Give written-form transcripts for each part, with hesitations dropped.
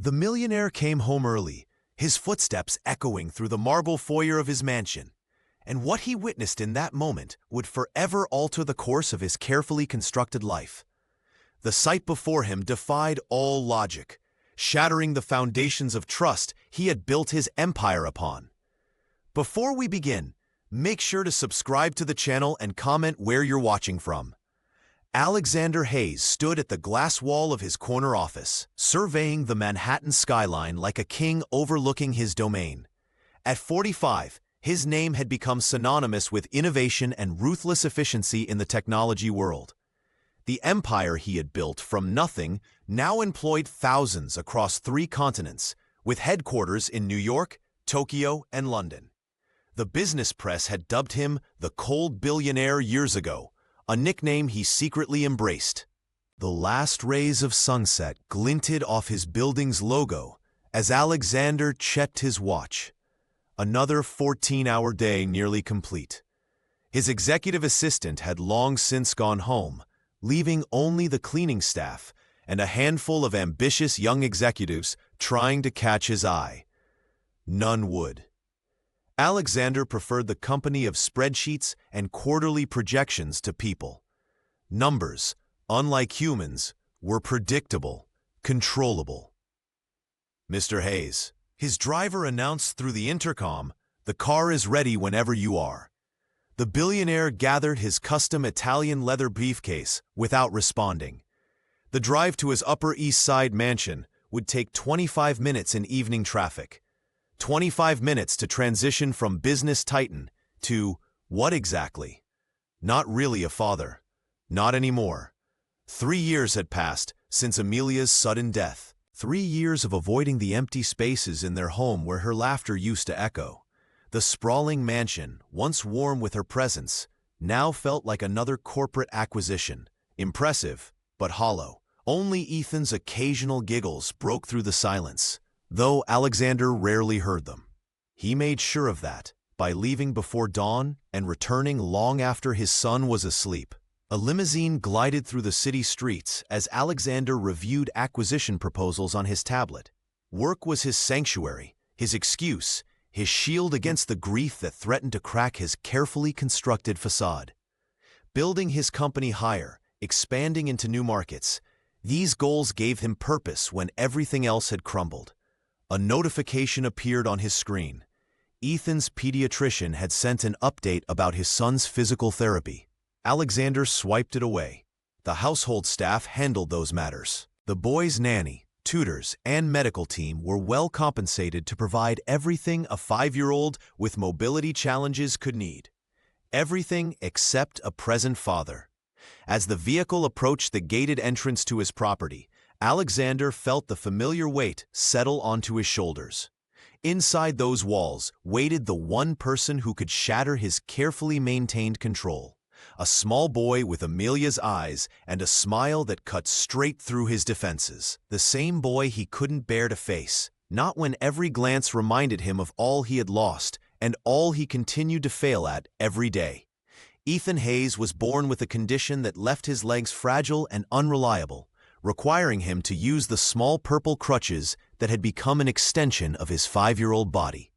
The millionaire came home early, his footsteps echoing through the marble foyer of his mansion. And what he witnessed in that moment would forever alter the course of his carefully constructed life. The sight before him defied all logic, shattering the foundations of trust he had built his empire upon. Before we begin, make sure to subscribe to the channel and comment where you're watching from. Alexander Hayes stood at the glass wall of his corner office, surveying the Manhattan skyline like a king overlooking his domain. At 45, his name had become synonymous with innovation and ruthless efficiency in the technology world. The empire he had built from nothing now employed thousands across 3 continents, with headquarters in New York, Tokyo, and London. The business press had dubbed him the Cold Billionaire years ago, a nickname he secretly embraced. The last rays of sunset glinted off his building's logo as Alexander checked his watch. Another 14-hour day nearly complete. His executive assistant had long since gone home, leaving only the cleaning staff and a handful of ambitious young executives trying to catch his eye. None would. Alexander preferred the company of spreadsheets and quarterly projections to people. Numbers, unlike humans, were predictable, controllable. "Mr. Hayes," his driver announced through the intercom, "the car is ready whenever you are." The billionaire gathered his custom Italian leather briefcase without responding. The drive to his Upper East Side mansion would take 25 minutes in evening traffic. 25 minutes to transition from business titan to what exactly? Not really a father. Not anymore. 3 years had passed since Amelia's sudden death. 3 years of avoiding the empty spaces in their home where her laughter used to echo. The sprawling mansion, once warm with her presence, now felt like another corporate acquisition. Impressive, but hollow. Only Ethan's occasional giggles broke through the silence, though Alexander rarely heard them. He made sure of that by leaving before dawn and returning long after his son was asleep. A limousine glided through the city streets as Alexander reviewed acquisition proposals on his tablet. Work was his sanctuary, his excuse, his shield against the grief that threatened to crack his carefully constructed facade. Building his company higher, expanding into new markets, these goals gave him purpose when everything else had crumbled. A notification appeared on his screen. Ethan's pediatrician had sent an update about his son's physical therapy. Alexander swiped it away. The household staff handled those matters. The boy's nanny, tutors, and medical team were well compensated to provide everything a 5-year-old with mobility challenges could need. Everything except a present father. As the vehicle approached the gated entrance to his property, Alexander felt the familiar weight settle onto his shoulders. Inside those walls waited the one person who could shatter his carefully maintained control. A small boy with Amelia's eyes and a smile that cut straight through his defenses. The same boy he couldn't bear to face, not when every glance reminded him of all he had lost and all he continued to fail at every day. Ethan Hayes was born with a condition that left his legs fragile and unreliable, requiring him to use the small purple crutches that had become an extension of his 5-year-old body.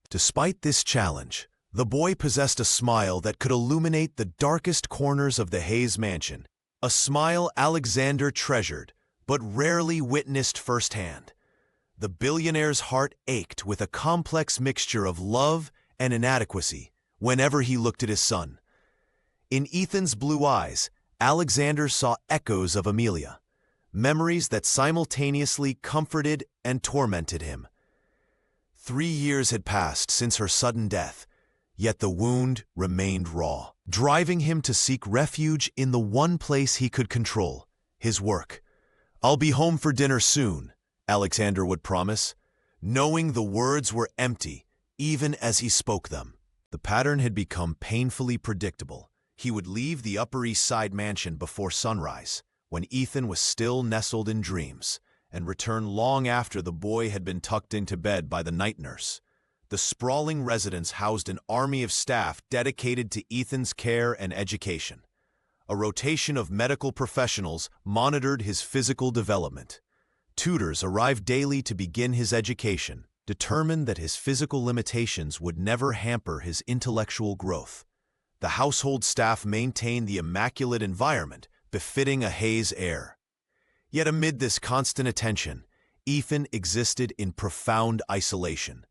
Despite this challenge, the boy possessed a smile that could illuminate the darkest corners of the Hayes mansion, a smile Alexander treasured, but rarely witnessed firsthand. The billionaire's heart ached with a complex mixture of love and inadequacy whenever he looked at his son. In Ethan's blue eyes, Alexander saw echoes of Amelia, memories that simultaneously comforted and tormented him. 3 years had passed since her sudden death, yet the wound remained raw, driving him to seek refuge in the one place he could control, his work. "I'll be home for dinner soon," Alexander would promise, knowing the words were empty even as he spoke them. The pattern had become painfully predictable. He would leave the Upper East Side mansion before sunrise, when Ethan was still nestled in dreams, and return long after the boy had been tucked into bed by the night nurse. The sprawling residence housed an army of staff dedicated to Ethan's care and education. A rotation of medical professionals monitored his physical development. Tutors arrived daily to begin his education, determined that his physical limitations would never hamper his intellectual growth. The household staff maintained the immaculate environment befitting a Hayes heir. Yet amid this constant attention, Ethan existed in profound isolation.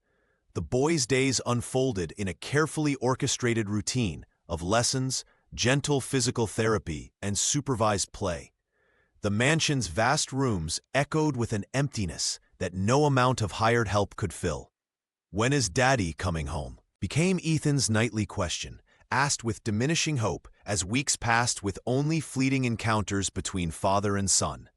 The boy's days unfolded in a carefully orchestrated routine of lessons, gentle physical therapy, and supervised play. The mansion's vast rooms echoed with an emptiness that no amount of hired help could fill. "When is Daddy coming home?" became Ethan's nightly question, asked with diminishing hope as weeks passed with only fleeting encounters between father and son.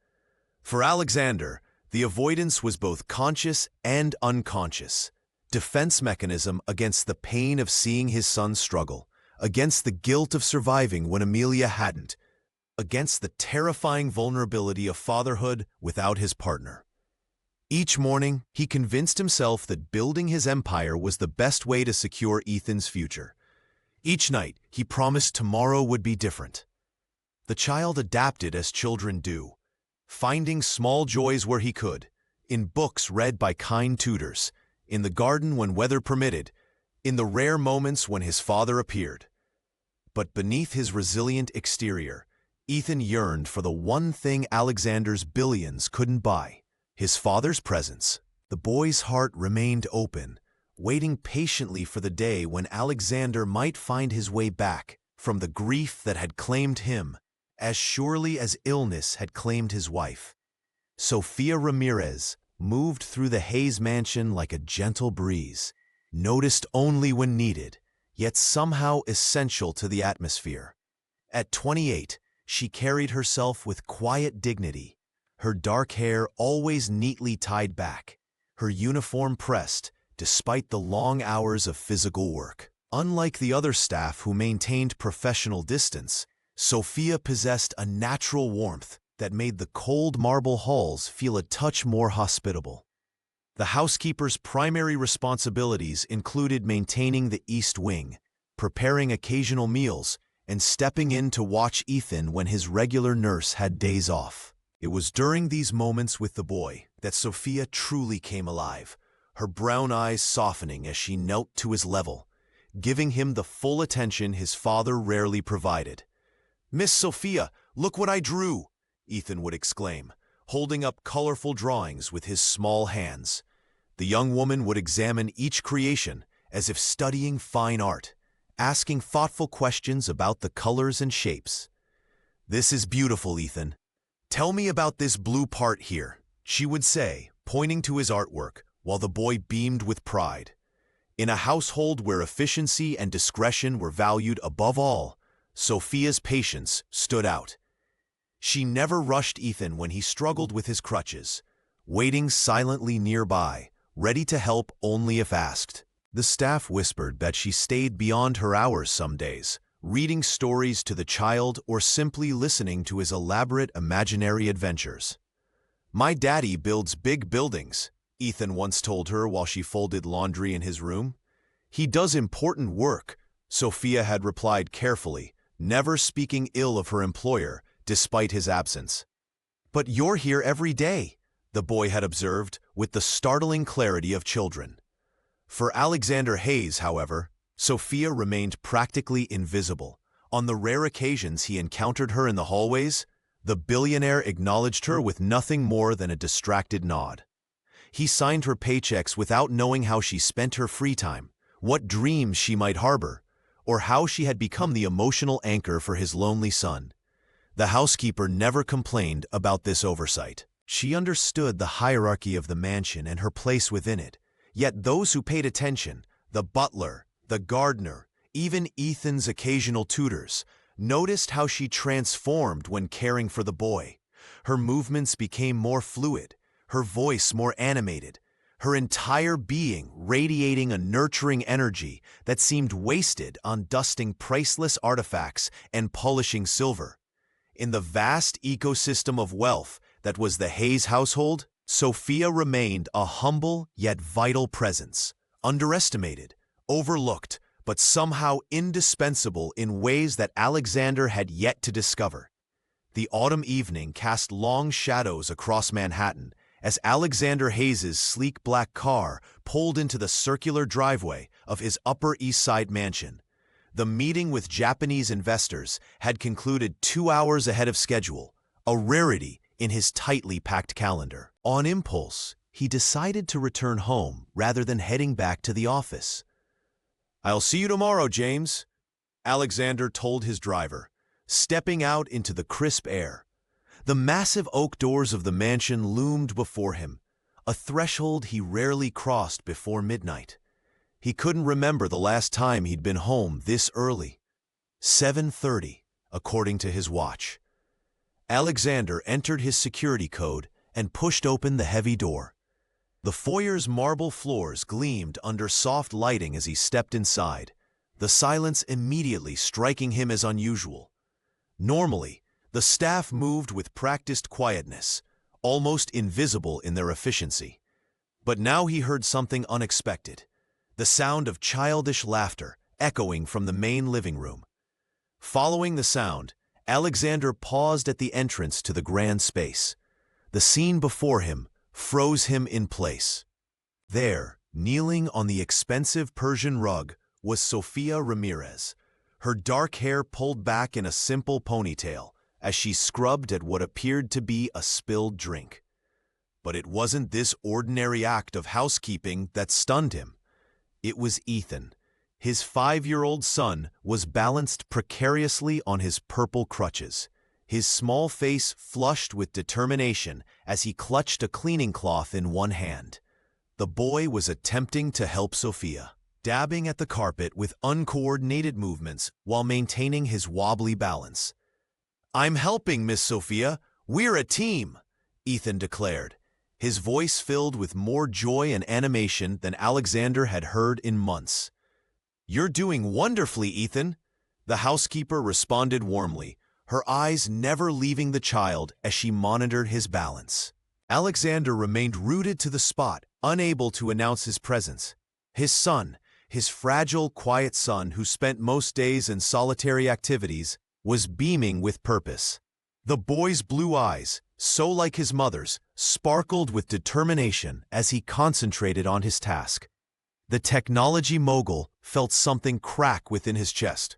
For Alexander, the avoidance was both conscious and unconscious. Defense mechanism against the pain of seeing his son struggle, against the guilt of surviving when Amelia hadn't, against the terrifying vulnerability of fatherhood without his partner. Each morning, he convinced himself that building his empire was the best way to secure Ethan's future. Each night, he promised tomorrow would be different. The child adapted as children do, finding small joys where he could, in books read by kind tutors, in the garden when weather permitted, in the rare moments when his father appeared. But beneath his resilient exterior, Ethan yearned for the one thing Alexander's billions couldn't buy: his father's presence. The boy's heart remained open, waiting patiently for the day when Alexander might find his way back from the grief that had claimed him, as surely as illness had claimed his wife. Sophia Ramirez moved through the Hayes mansion like a gentle breeze, noticed only when needed, yet somehow essential to the atmosphere. At 28, she carried herself with quiet dignity, her dark hair always neatly tied back, her uniform pressed despite the long hours of physical work. Unlike the other staff who maintained professional distance, Sophia possessed a natural warmth that made the cold marble halls feel a touch more hospitable. The housekeeper's primary responsibilities included maintaining the East Wing, preparing occasional meals, and stepping in to watch Ethan when his regular nurse had days off. It was during these moments with the boy that Sophia truly came alive, her brown eyes softening as she knelt to his level, giving him the full attention his father rarely provided. "Miss Sophia, look what I drew!" Ethan would exclaim, holding up colorful drawings with his small hands. The young woman would examine each creation as if studying fine art, asking thoughtful questions about the colors and shapes. "This is beautiful, Ethan. Tell me about this blue part here," she would say, pointing to his artwork, while the boy beamed with pride. In a household where efficiency and discretion were valued above all, Sophia's patience stood out. She never rushed Ethan when he struggled with his crutches, waiting silently nearby, ready to help only if asked. The staff whispered that she stayed beyond her hours some days, reading stories to the child or simply listening to his elaborate imaginary adventures. "My daddy builds big buildings," Ethan once told her while she folded laundry in his room. "He does important work," Sophia had replied carefully, never speaking ill of her employer despite his absence. "But you're here every day," the boy had observed with the startling clarity of children. For Alexander Hayes, however, Sophia remained practically invisible. On the rare occasions he encountered her in the hallways, the billionaire acknowledged her with nothing more than a distracted nod. He signed her paychecks without knowing how she spent her free time, what dreams she might harbor, or how she had become the emotional anchor for his lonely son. The housekeeper never complained about this oversight. She understood the hierarchy of the mansion and her place within it. Yet those who paid attention, the butler, the gardener, even Ethan's occasional tutors, noticed how she transformed when caring for the boy. Her movements became more fluid, her voice more animated, her entire being radiating a nurturing energy that seemed wasted on dusting priceless artifacts and polishing silver. In the vast ecosystem of wealth that was the Hayes household, Sophia remained a humble yet vital presence, underestimated, overlooked, but somehow indispensable in ways that Alexander had yet to discover. The autumn evening cast long shadows across Manhattan, as Alexander Hayes's sleek black car pulled into the circular driveway of his Upper East Side mansion. The meeting with Japanese investors had concluded 2 hours ahead of schedule, a rarity in his tightly packed calendar. On impulse, he decided to return home rather than heading back to the office. "I'll see you tomorrow, James," Alexander told his driver, stepping out into the crisp air. The massive oak doors of the mansion loomed before him, a threshold he rarely crossed before midnight. He couldn't remember the last time he'd been home this early. 7:30, according to his watch. Alexander entered his security code and pushed open the heavy door. The foyer's marble floors gleamed under soft lighting as he stepped inside, the silence immediately striking him as unusual. Normally, the staff moved with practiced quietness, almost invisible in their efficiency. But now he heard something unexpected, the sound of childish laughter echoing from the main living room. Following the sound, Alexander paused at the entrance to the grand space. The scene before him froze him in place. There, kneeling on the expensive Persian rug, was Sofia Ramirez, her dark hair pulled back in a simple ponytail as she scrubbed at what appeared to be a spilled drink. But it wasn't this ordinary act of housekeeping that stunned him. It was Ethan. His 5-year-old son was balanced precariously on his purple crutches, his small face flushed with determination as he clutched a cleaning cloth in one hand. The boy was attempting to help Sofia, dabbing at the carpet with uncoordinated movements while maintaining his wobbly balance. "I'm helping, Miss Sofia. We're a team," Ethan declared, his voice filled with more joy and animation than Alexander had heard in months. "You're doing wonderfully, Ethan," the housekeeper responded warmly, her eyes never leaving the child as she monitored his balance. Alexander remained rooted to the spot, unable to announce his presence. His son, his fragile, quiet son who spent most days in solitary activities, was beaming with purpose. The boy's blue eyes, so like his mother's, sparkled with determination as he concentrated on his task. The technology mogul felt something crack within his chest.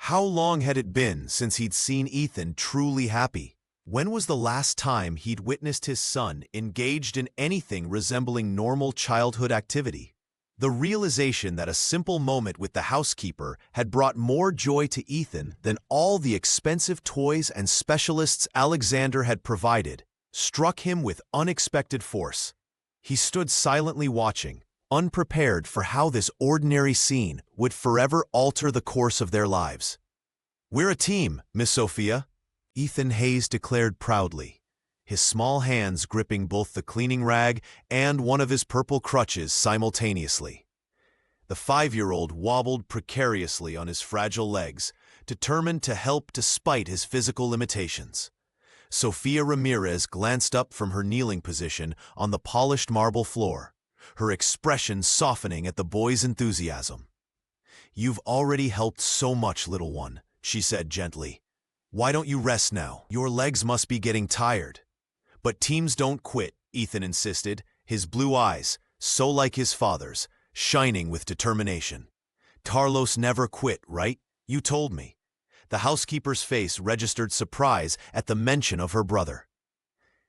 How long had it been since he'd seen Ethan truly happy? When was the last time he'd witnessed his son engaged in anything resembling normal childhood activity? The realization that a simple moment with the housekeeper had brought more joy to Ethan than all the expensive toys and specialists Alexander had provided struck him with unexpected force. He stood silently watching, unprepared for how this ordinary scene would forever alter the course of their lives. "We're a team, Miss Sofia," Ethan Hayes declared proudly, his small hands gripping both the cleaning rag and one of his purple crutches simultaneously. The 5-year-old wobbled precariously on his fragile legs, determined to help despite his physical limitations. Sofia Ramirez glanced up from her kneeling position on the polished marble floor, her expression softening at the boy's enthusiasm. "You've already helped so much, little one," she said gently. "Why don't you rest now? Your legs must be getting tired." "But teams don't quit," Ethan insisted, his blue eyes, so like his father's, shining with determination. "Carlos never quit, right? You told me." The housekeeper's face registered surprise at the mention of her brother.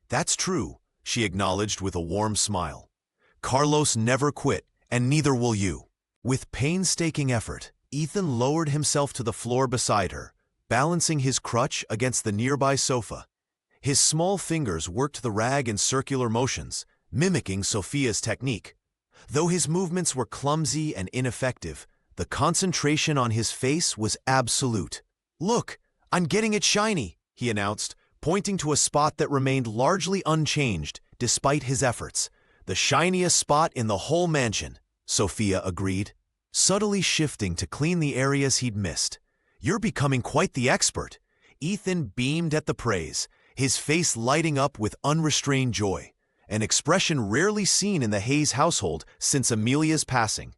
"That's true," she acknowledged with a warm smile. "Carlos never quit, and neither will you." With painstaking effort, Ethan lowered himself to the floor beside her, balancing his crutch against the nearby sofa. His small fingers worked the rag in circular motions, mimicking Sofia's technique. Though his movements were clumsy and ineffective, the concentration on his face was absolute. "Look, I'm getting it shiny," he announced, pointing to a spot that remained largely unchanged despite his efforts. "The shiniest spot in the whole mansion," Sofia agreed, subtly shifting to clean the areas he'd missed. "You're becoming quite the expert." Ethan beamed at the praise, his face lighting up with unrestrained joy, an expression rarely seen in the Hayes household since Amelia's passing.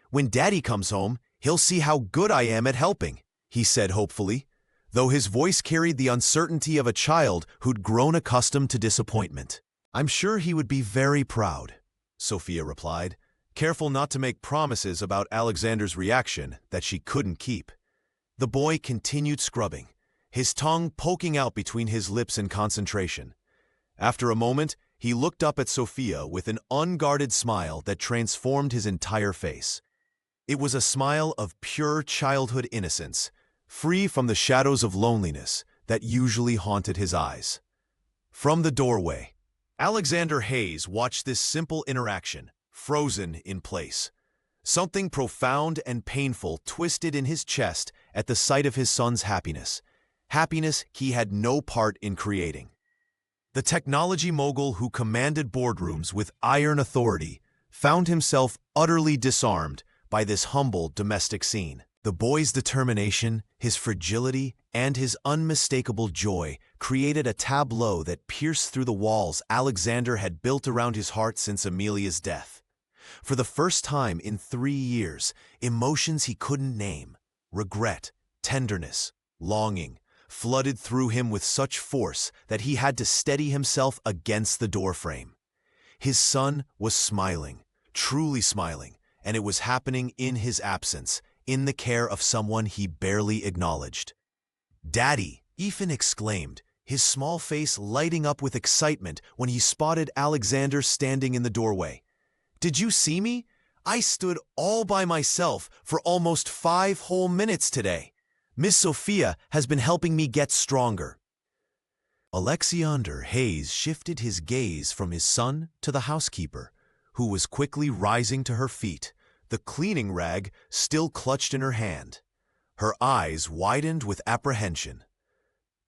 "When Daddy comes home, he'll see how good I am at helping," he said hopefully, though his voice carried the uncertainty of a child who'd grown accustomed to disappointment. I'm sure he would be very proud, Sophia replied, careful not to make promises about Alexander's reaction that she couldn't keep. The boy continued scrubbing, his tongue poking out between his lips in concentration. After a moment, he looked up at Sophia with an unguarded smile that transformed his entire face. It was a smile of pure childhood innocence, free from the shadows of loneliness that usually haunted his eyes. From the doorway, Alexander Hayes watched this simple interaction, frozen in place. Something profound and painful twisted in his chest at the sight of his son's happiness he had no part in creating. The technology mogul who commanded boardrooms with iron authority found himself utterly disarmed by this humble domestic scene. The boy's determination, his fragility, and his unmistakable joy created a tableau that pierced through the walls Alexander had built around his heart since Amelia's death. For the first time in 3 years, emotions he couldn't name, regret, tenderness, longing, flooded through him with such force that he had to steady himself against the doorframe. His son was smiling, truly smiling, and it was happening in his absence, in the care of someone he barely acknowledged. "Daddy!" Ethan exclaimed, his small face lighting up with excitement when he spotted Alexander standing in the doorway. "Did you see me? I stood all by myself for almost 5 whole minutes today. Miss Sophia has been helping me get stronger." Alexander Hayes shifted his gaze from his son to the housekeeper, who was quickly rising to her feet, the cleaning rag still clutched in her hand. Her eyes widened with apprehension.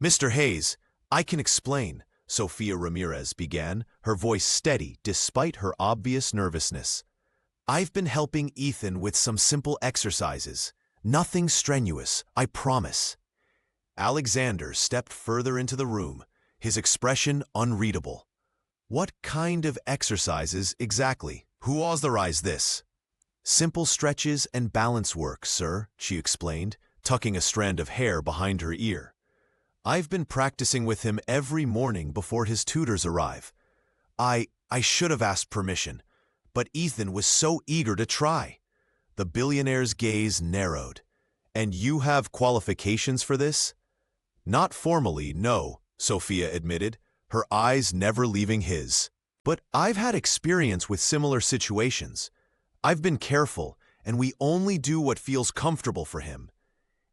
"Mr. Hayes, I can explain," Sophia Ramirez began, her voice steady despite her obvious nervousness. "I've been helping Ethan with some simple exercises. Nothing strenuous, I promise." Alexander stepped further into the room, his expression unreadable. "What kind of exercises exactly? Who authorized this?" "Simple stretches and balance work, sir," she explained, tucking a strand of hair behind her ear. "I've been practicing with him every morning before his tutors arrive. I should have asked permission, but Ethan was so eager to try." The billionaire's gaze narrowed. "And you have qualifications for this?" "Not formally, no," Sophia admitted, her eyes never leaving his. "But I've had experience with similar situations. I've been careful, and we only do what feels comfortable for him."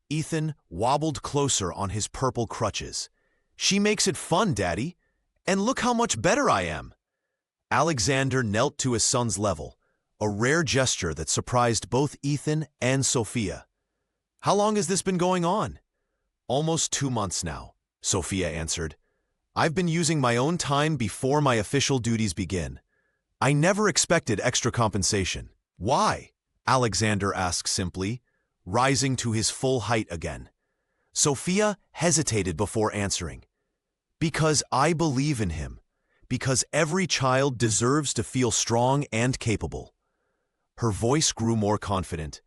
Ethan wobbled closer on his purple crutches. "She makes it fun, Daddy. And look how much better I am." Alexander knelt to his son's level, a rare gesture that surprised both Ethan and Sophia. "How long has this been going on?" "Almost 2 months now," Sophia answered. "I've been using my own time before my official duties begin. I never expected extra compensation." "Why?" Alexander asked simply, rising to his full height again. Sophia hesitated before answering. "Because I believe in him. Because every child deserves to feel strong and capable." Her voice grew more confident.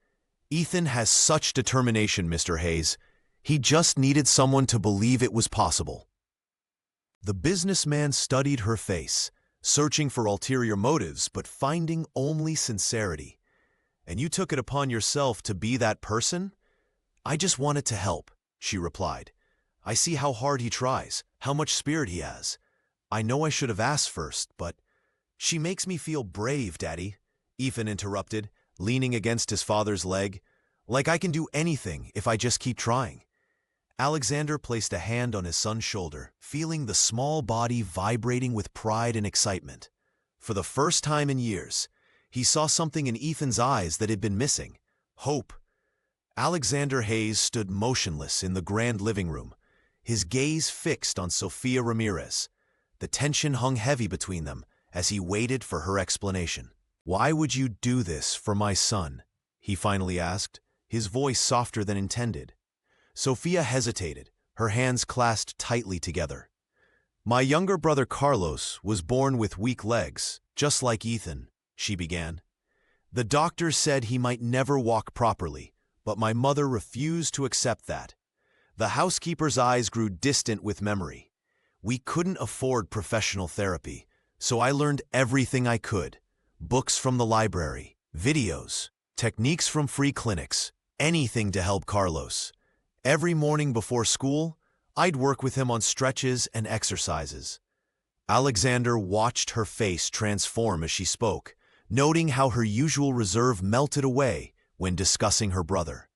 "Ethan has such determination, Mr. Hayes. He just needed someone to believe it was possible." The businessman studied her face, searching for ulterior motives but finding only sincerity. "And you took it upon yourself to be that person?" "I just wanted to help," she replied. "I see how hard he tries, how much spirit he has. I know I should have asked first, but—" "She makes me feel brave, Daddy," Ethan interrupted, leaning against his father's leg. "Like I can do anything if I just keep trying." Alexander placed a hand on his son's shoulder, feeling the small body vibrating with pride and excitement. For the first time in years, he saw something in Ethan's eyes that had been missing: hope. Alexander Hayes stood motionless in the grand living room, his gaze fixed on Sophia Ramirez. The tension hung heavy between them as he waited for her explanation. "Why would you do this for my son?" he finally asked, his voice softer than intended. Sophia hesitated, her hands clasped tightly together. "My younger brother Carlos was born with weak legs, just like Ethan," she began. "The doctors said he might never walk properly, but my mother refused to accept that." The housekeeper's eyes grew distant with memory. "We couldn't afford professional therapy, So I learned everything I could. Books from the library, videos, techniques from free clinics, anything to help Carlos. Every morning before school, I'd work with him on stretches and exercises. Alexander watched her face transform as she spoke, noting how her usual reserve melted away when discussing her brother.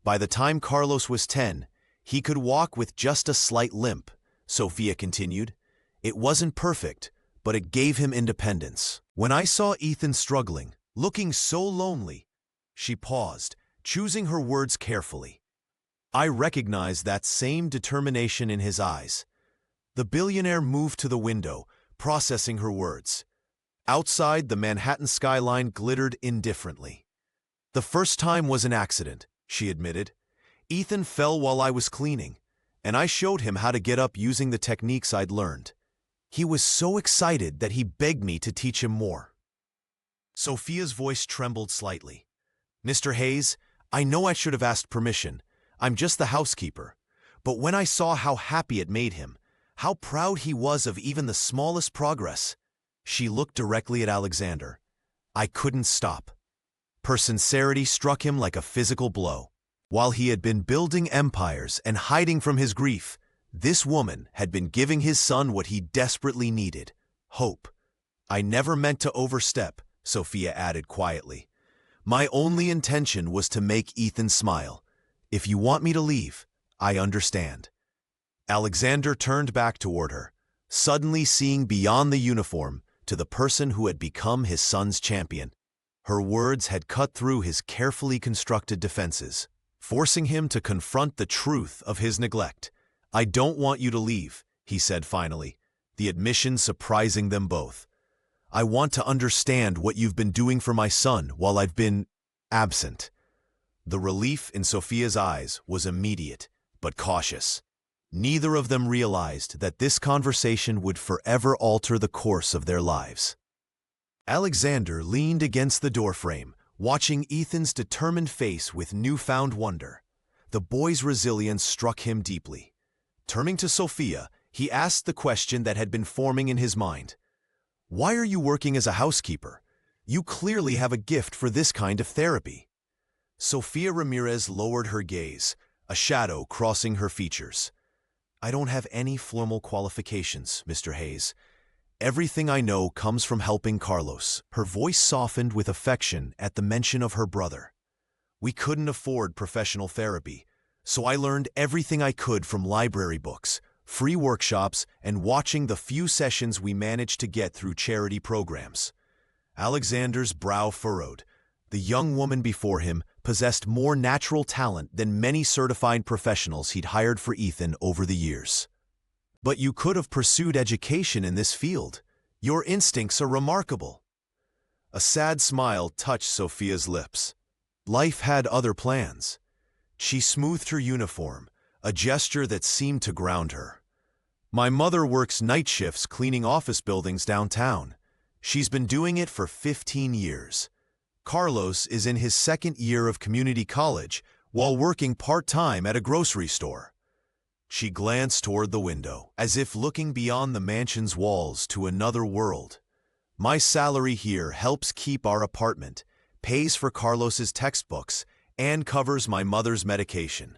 By the time Carlos was 10, he could walk with just a slight limp, Sophia continued. It wasn't perfect, but it gave him independence. When I saw Ethan struggling, looking so lonely, she paused, choosing her words carefully. I recognized that same determination in his eyes. The billionaire moved to the window, processing her words. Outside, the Manhattan skyline glittered indifferently. The first time was an accident, she admitted. Ethan fell while I was cleaning, and I showed him how to get up using the techniques I'd learned. He was so excited that he begged me to teach him more. Sophia's voice trembled slightly. Mr. Hayes, I know I should have asked permission. I'm just the housekeeper. But when I saw how happy it made him, how proud he was of even the smallest progress, she looked directly at Alexander. I couldn't stop. Her sincerity struck him like a physical blow. While he had been building empires and hiding from his grief, this woman had been giving his son what he desperately needed: hope. I never meant to overstep, Sophia added quietly. My only intention was to make Ethan smile. If you want me to leave, I understand. Alexander turned back toward her, suddenly seeing beyond the uniform to the person who had become his son's champion. Her words had cut through his carefully constructed defenses, forcing him to confront the truth of his neglect. I don't want you to leave, he said finally, the admission surprising them both. I want to understand what you've been doing for my son while I've been absent. The relief in Sophia's eyes was immediate, but cautious. Neither of them realized that this conversation would forever alter the course of their lives. Alexander leaned against the doorframe, watching Ethan's determined face with newfound wonder. The boy's resilience struck him deeply. Turning to Sophia, he asked the question that had been forming in his mind. Why are you working as a housekeeper? You clearly have a gift for this kind of therapy. Sofia Ramirez lowered her gaze, a shadow crossing her features. I don't have any formal qualifications, Mr. Hayes. Everything I know comes from helping Carlos. Her voice softened with affection at the mention of her brother. We couldn't afford professional therapy, so I learned everything I could from library books, free workshops, and watching the few sessions we managed to get through charity programs. Alexander's brow furrowed. The young woman before him possessed more natural talent than many certified professionals he'd hired for Ethan over the years. But you could have pursued education in this field. Your instincts are remarkable. A sad smile touched Sophia's lips. Life had other plans. She smoothed her uniform, a gesture that seemed to ground her. My mother works night shifts cleaning office buildings downtown. She's been doing it for 15 years. Carlos is in his second year of community college while working part-time at a grocery store. She glanced toward the window, as if looking beyond the mansion's walls to another world. My salary here helps keep our apartment, pays for Carlos's textbooks, and covers my mother's medication.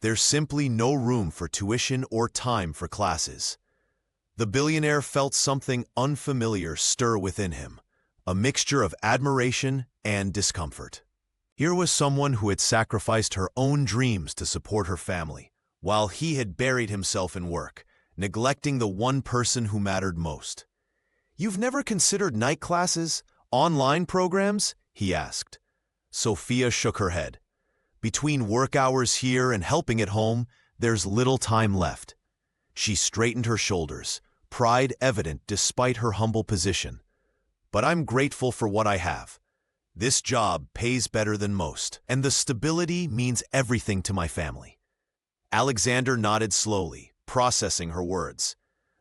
There's simply no room for tuition or time for classes. The billionaire felt something unfamiliar stir within him, a mixture of admiration and discomfort. Here was someone who had sacrificed her own dreams to support her family, while he had buried himself in work, neglecting the one person who mattered most. You've never considered night classes, online programs? He asked. Sophia shook her head. Between work hours here and helping at home, there's little time left. She straightened her shoulders, pride evident despite her humble position. But I'm grateful for what I have. This job pays better than most, and the stability means everything to my family. Alexander nodded slowly, processing her words.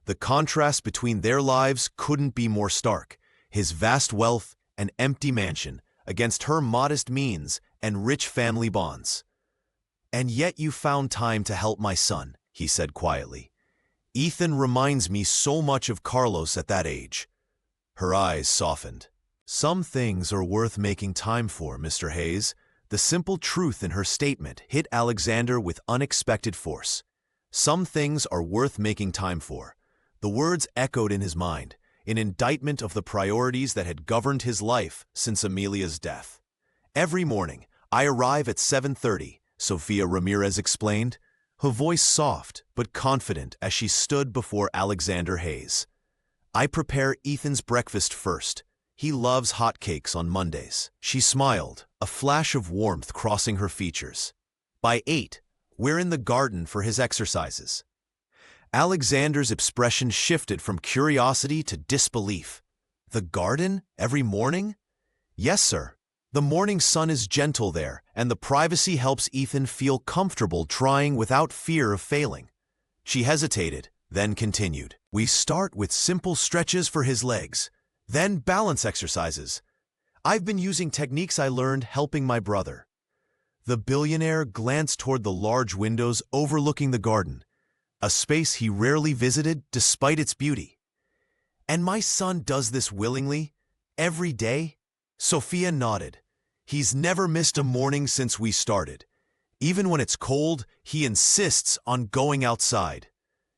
The contrast between their lives couldn't be more stark: his vast wealth and empty mansion against her modest means and rich family bonds. And yet you found time to help my son, he said quietly. Ethan reminds me so much of Carlos at that age. Her eyes softened. Some things are worth making time for, Mr. Hayes. The simple truth in her statement hit Alexander with unexpected force. Some things are worth making time for. The words echoed in his mind, an indictment of the priorities that had governed his life since Amelia's death. Every morning, I arrive at 7:30, Sofia Ramirez explained, her voice soft but confident as she stood before Alexander Hayes. I prepare Ethan's breakfast first. He loves hotcakes on Mondays. She smiled, a flash of warmth crossing her features. By 8, we're in the garden for his exercises. Alexander's expression shifted from curiosity to disbelief. The garden? Every morning? Yes, sir. The morning sun is gentle there, and the privacy helps Ethan feel comfortable trying without fear of failing. She hesitated, then continued. We start with simple stretches for his legs, then balance exercises. I've been using techniques I learned helping my brother. The billionaire glanced toward the large windows overlooking the garden, a space he rarely visited despite its beauty. And my son does this willingly, every day? Sofia nodded. He's never missed a morning since we started. Even when it's cold, he insists on going outside.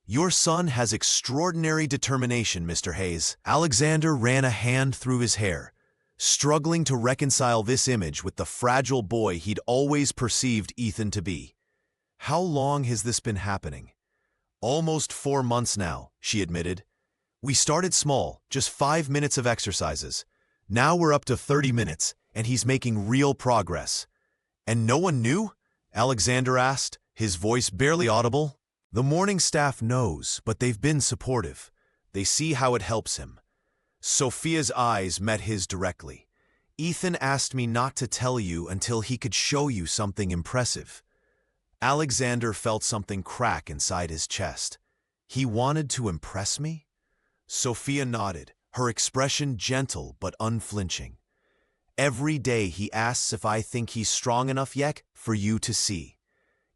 Your son has extraordinary determination, Mr. Hayes. Alexander ran a hand through his hair, struggling to reconcile this image with the fragile boy he'd always perceived Ethan to be. How long has this been happening? Almost 4 months now, she admitted. We started small, just 5 minutes of exercises. Now we're up to 30 minutes, and he's making real progress. And no one knew? Alexander asked, his voice barely audible. The morning staff knows, but they've been supportive. They see how it helps him. Sofia's eyes met his directly. Ethan asked me not to tell you until he could show you something impressive. Alexander felt something crack inside his chest. He wanted to impress me? Sofia nodded, her expression gentle but unflinching. Every day he asks if I think he's strong enough yet for you to see.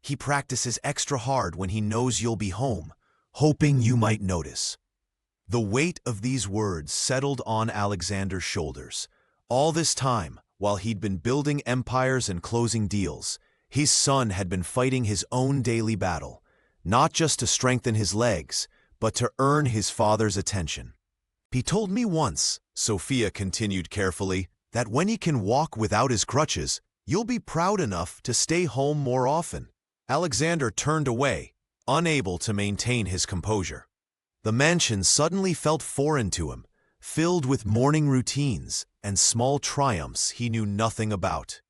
He practices extra hard when he knows you'll be home, hoping you might notice. The weight of these words settled on Alexander's shoulders. All this time, while he'd been building empires and closing deals, his son had been fighting his own daily battle, not just to strengthen his legs, but to earn his father's attention. He told me once, Sofia continued carefully, that when he can walk without his crutches, you'll be proud enough to stay home more often. Alexander turned away, unable to maintain his composure. The mansion suddenly felt foreign to him, filled with morning routines and small triumphs he knew nothing about.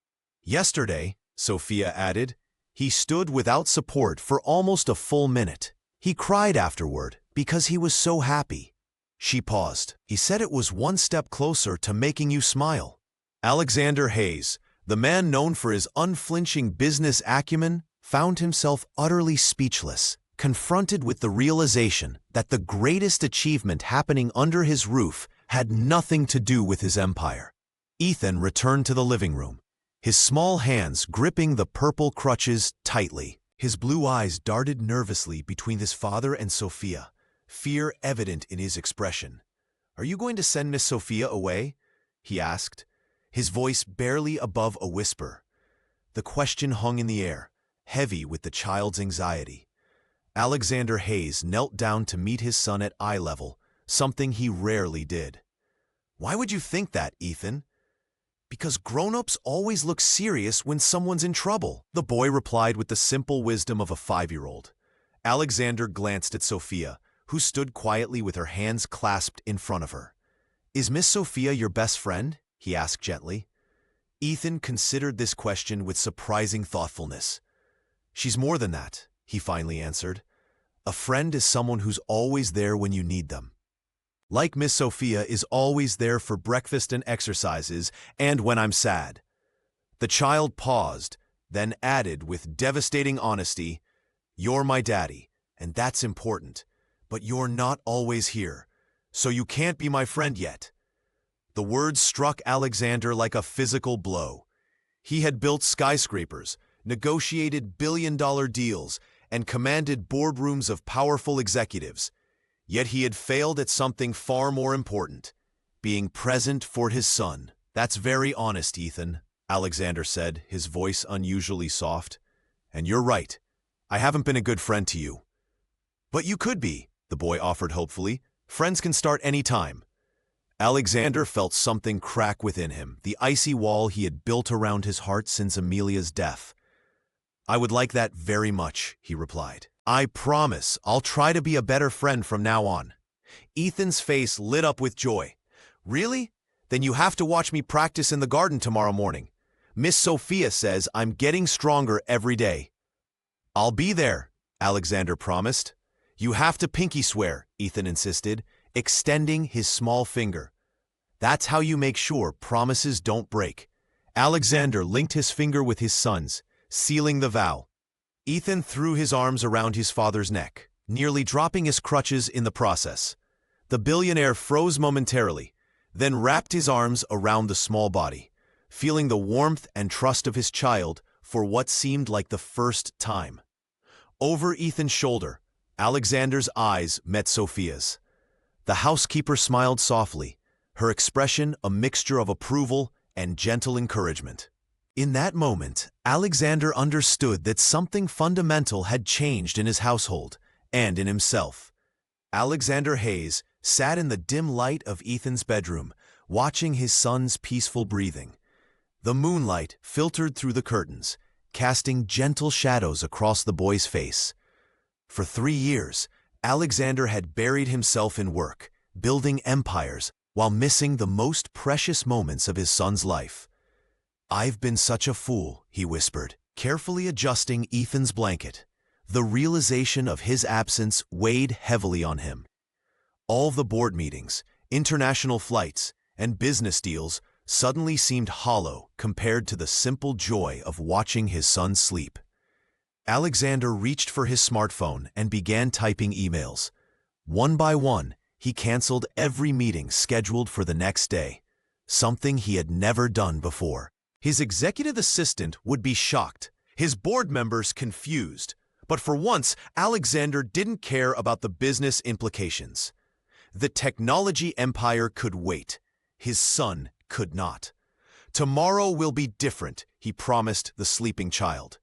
Yesterday, Sofia added, he stood without support for almost a full minute. He cried afterward because he was so happy. She paused. He said it was one step closer to making you smile. Alexander Hayes, the man known for his unflinching business acumen, found himself utterly speechless, confronted with the realization that the greatest achievement happening under his roof had nothing to do with his empire. Ethan returned to the living room, his small hands gripping the purple crutches tightly. His blue eyes darted nervously between his father and Sofia, fear evident in his expression. "Are you going to send Miss Sofia away?" he asked, his voice barely above a whisper. The question hung in the air, heavy with the child's anxiety. Alexander Hayes knelt down to meet his son at eye level, something he rarely did. "Why would you think that, Ethan?" "Because grown-ups always look serious when someone's in trouble," the boy replied with the simple wisdom of a 5-year-old. Alexander glanced at Sofia, who stood quietly with her hands clasped in front of her. "Is Miss Sofia your best friend?" he asked gently. Ethan considered this question with surprising thoughtfulness. "She's more than that," he finally answered. "A friend is someone who's always there when you need them. Like Miss Sofia is always there for breakfast and exercises, and when I'm sad." The child paused, then added with devastating honesty, "You're my daddy, and that's important, but you're not always here, so you can't be my friend yet." The words struck Alexander like a physical blow. He had built skyscrapers, negotiated billion-dollar deals, and commanded boardrooms of powerful executives. Yet he had failed at something far more important. being present for his son. "That's very honest, Ethan," Alexander said, his voice unusually soft. "And you're right. I haven't been a good friend to you." "But you could be," the boy offered hopefully. "Friends can start any time." Alexander felt something crack within him, the icy wall he had built around his heart since Amelia's death. "I would like that very much," he replied. "I promise I'll try to be a better friend from now on." Ethan's face lit up with joy. "Really? Then you have to watch me practice in the garden tomorrow morning. Miss Sophia says I'm getting stronger every day." "I'll be there," Alexander promised. "You have to pinky swear," Ethan insisted, extending his small finger. "That's how you make sure promises don't break." Alexander linked his finger with his son's, sealing the vow. Ethan threw his arms around his father's neck, nearly dropping his crutches in the process. The billionaire froze momentarily, then wrapped his arms around the small body, feeling the warmth and trust of his child for what seemed like the first time. Over Ethan's shoulder, Alexander's eyes met Sophia's. The housekeeper smiled softly, her expression a mixture of approval and gentle encouragement. In that moment, Alexander understood that something fundamental had changed in his household and in himself. Alexander Hayes sat in the dim light of Ethan's bedroom, watching his son's peaceful breathing. The moonlight filtered through the curtains, casting gentle shadows across the boy's face. For 3 years, Alexander had buried himself in work, building empires, while missing the most precious moments of his son's life. "I've been such a fool," he whispered, carefully adjusting Ethan's blanket. The realization of his absence weighed heavily on him. All the board meetings, international flights, and business deals suddenly seemed hollow compared to the simple joy of watching his son sleep. Alexander reached for his smartphone and began typing emails. One by one, he canceled every meeting scheduled for the next day, something he had never done before. His executive assistant would be shocked, his board members confused, but for once, Alexander didn't care about the business implications. The technology empire could wait. His son could not. "Tomorrow will be different," he promised the sleeping child.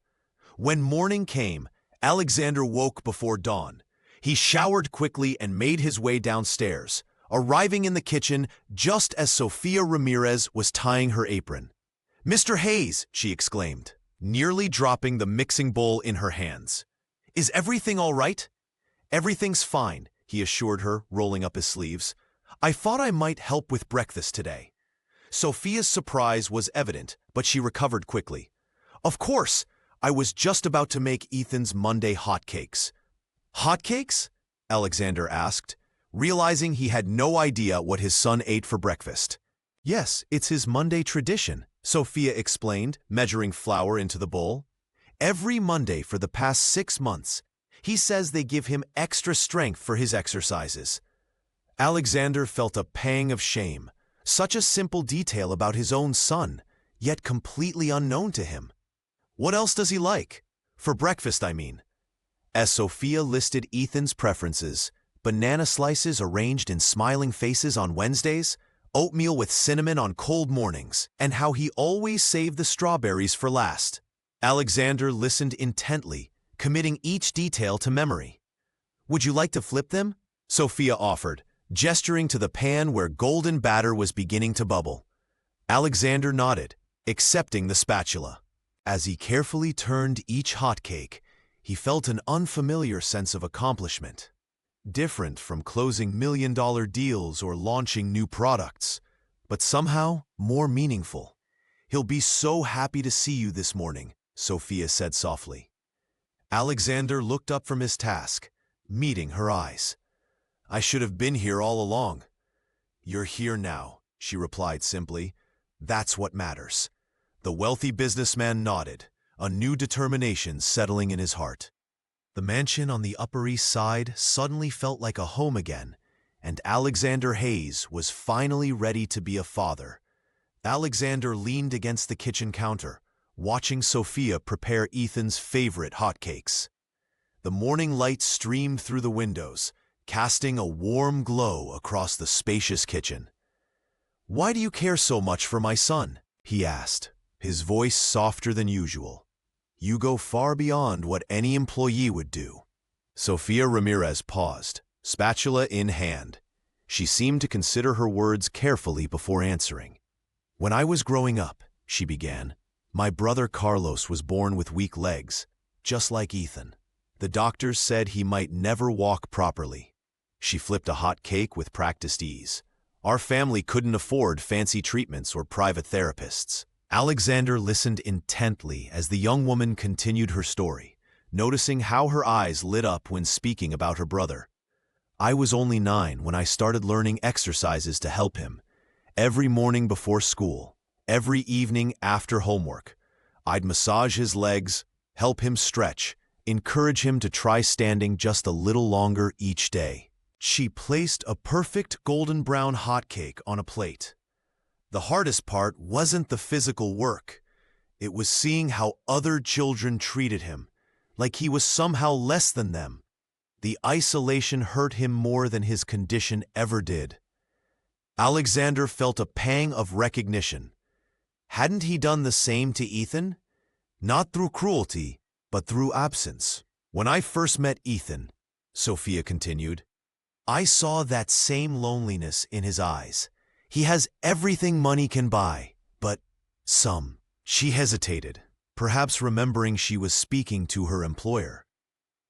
When morning came, Alexander woke before dawn. He showered quickly and made his way downstairs, arriving in the kitchen just as Sofia Ramirez was tying her apron. "Mr. Hayes," she exclaimed, nearly dropping the mixing bowl in her hands. "Is everything all right?" "Everything's fine," he assured her, rolling up his sleeves. "I thought I might help with breakfast today." Sophia's surprise was evident, but she recovered quickly. "Of course, I was just about to make Ethan's Monday hotcakes." "Hotcakes?" Alexander asked, realizing he had no idea what his son ate for breakfast. "Yes, it's his Monday tradition," Sophia explained, measuring flour into the bowl. "Every Monday for the past 6 months, he says they give him extra strength for his exercises." Alexander felt a pang of shame, such a simple detail about his own son, yet completely unknown to him. "What else does he like? For breakfast, I mean." As Sophia listed Ethan's preferences, banana slices arranged in smiling faces on Wednesdays, oatmeal with cinnamon on cold mornings, and how he always saved the strawberries for last. Alexander listened intently, committing each detail to memory. "Would you like to flip them?" Sophia offered, gesturing to the pan where golden batter was beginning to bubble. Alexander nodded, accepting the spatula. As he carefully turned each hotcake, he felt an unfamiliar sense of accomplishment. Different from closing million-dollar deals or launching new products, but somehow more meaningful. "He'll be so happy to see you this morning," Sophia said softly. Alexander looked up from his task, meeting her eyes. "I should have been here all along." "You're here now," she replied simply. "That's what matters." The wealthy businessman nodded, a new determination settling in his heart. The mansion on the Upper East Side suddenly felt like a home again, and Alexander Hayes was finally ready to be a father. Alexander leaned against the kitchen counter, watching Sophia prepare Ethan's favorite hotcakes. The morning light streamed through the windows, casting a warm glow across the spacious kitchen. "Why do you care so much for my son?" he asked, his voice softer than usual. "You go far beyond what any employee would do." Sofia Ramirez paused, spatula in hand. She seemed to consider her words carefully before answering. "When I was growing up," she began, "my brother Carlos was born with weak legs, just like Ethan. The doctors said he might never walk properly." She flipped a hot cake with practiced ease. "Our family couldn't afford fancy treatments or private therapists." Alexander listened intently as the young woman continued her story, noticing how her eyes lit up when speaking about her brother. "I was only 9 when I started learning exercises to help him. Every morning before school, every evening after homework, I'd massage his legs, help him stretch, encourage him to try standing just a little longer each day." She placed a perfect golden brown hotcake on a plate. "The hardest part wasn't the physical work. It was seeing how other children treated him, like he was somehow less than them. The isolation hurt him more than his condition ever did." Alexander felt a pang of recognition. Hadn't he done the same to Ethan? Not through cruelty, but through absence. "When I first met Ethan," Sofia continued, "I saw that same loneliness in his eyes. He has everything money can buy, but some." She hesitated, perhaps remembering she was speaking to her employer.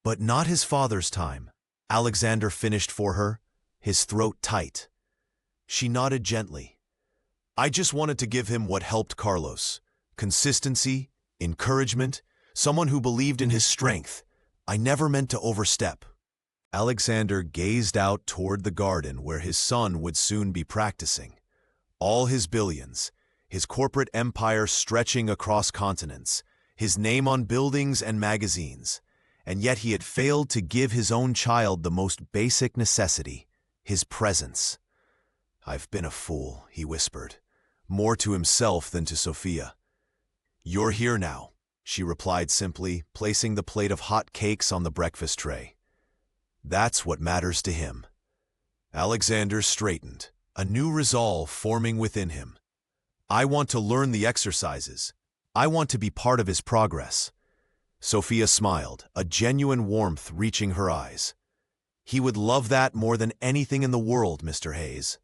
"But not his father's time," Alexander finished for her, his throat tight. She nodded gently. "I just wanted to give him what helped Carlos. Consistency, encouragement, someone who believed in his strength. I never meant to overstep." Alexander gazed out toward the garden where his son would soon be practicing. All his billions, his corporate empire stretching across continents, his name on buildings and magazines, and yet he had failed to give his own child the most basic necessity, his presence. "I've been a fool," he whispered, more to himself than to Sofia. "You're here now," she replied simply, placing the plate of hot cakes on the breakfast tray. "That's what matters to him." Alexander straightened, a new resolve forming within him. "I want to learn the exercises. I want to be part of his progress." Sofia smiled, a genuine warmth reaching her eyes. "He would love that more than anything in the world, Mr. Hayes."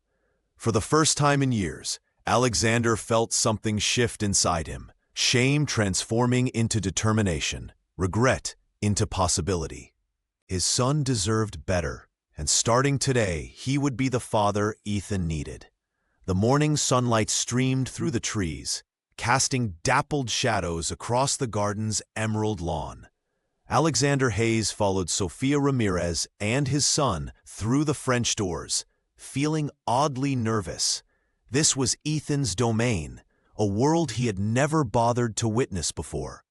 For the first time in years, Alexander felt something shift inside him, shame transforming into determination, regret into possibility. His son deserved better, and starting today, he would be the father Ethan needed. The morning sunlight streamed through the trees, casting dappled shadows across the garden's emerald lawn. Alexander Hayes followed Sofia Ramirez and his son through the French doors, feeling oddly nervous. This was Ethan's domain, a world he had never bothered to witness before.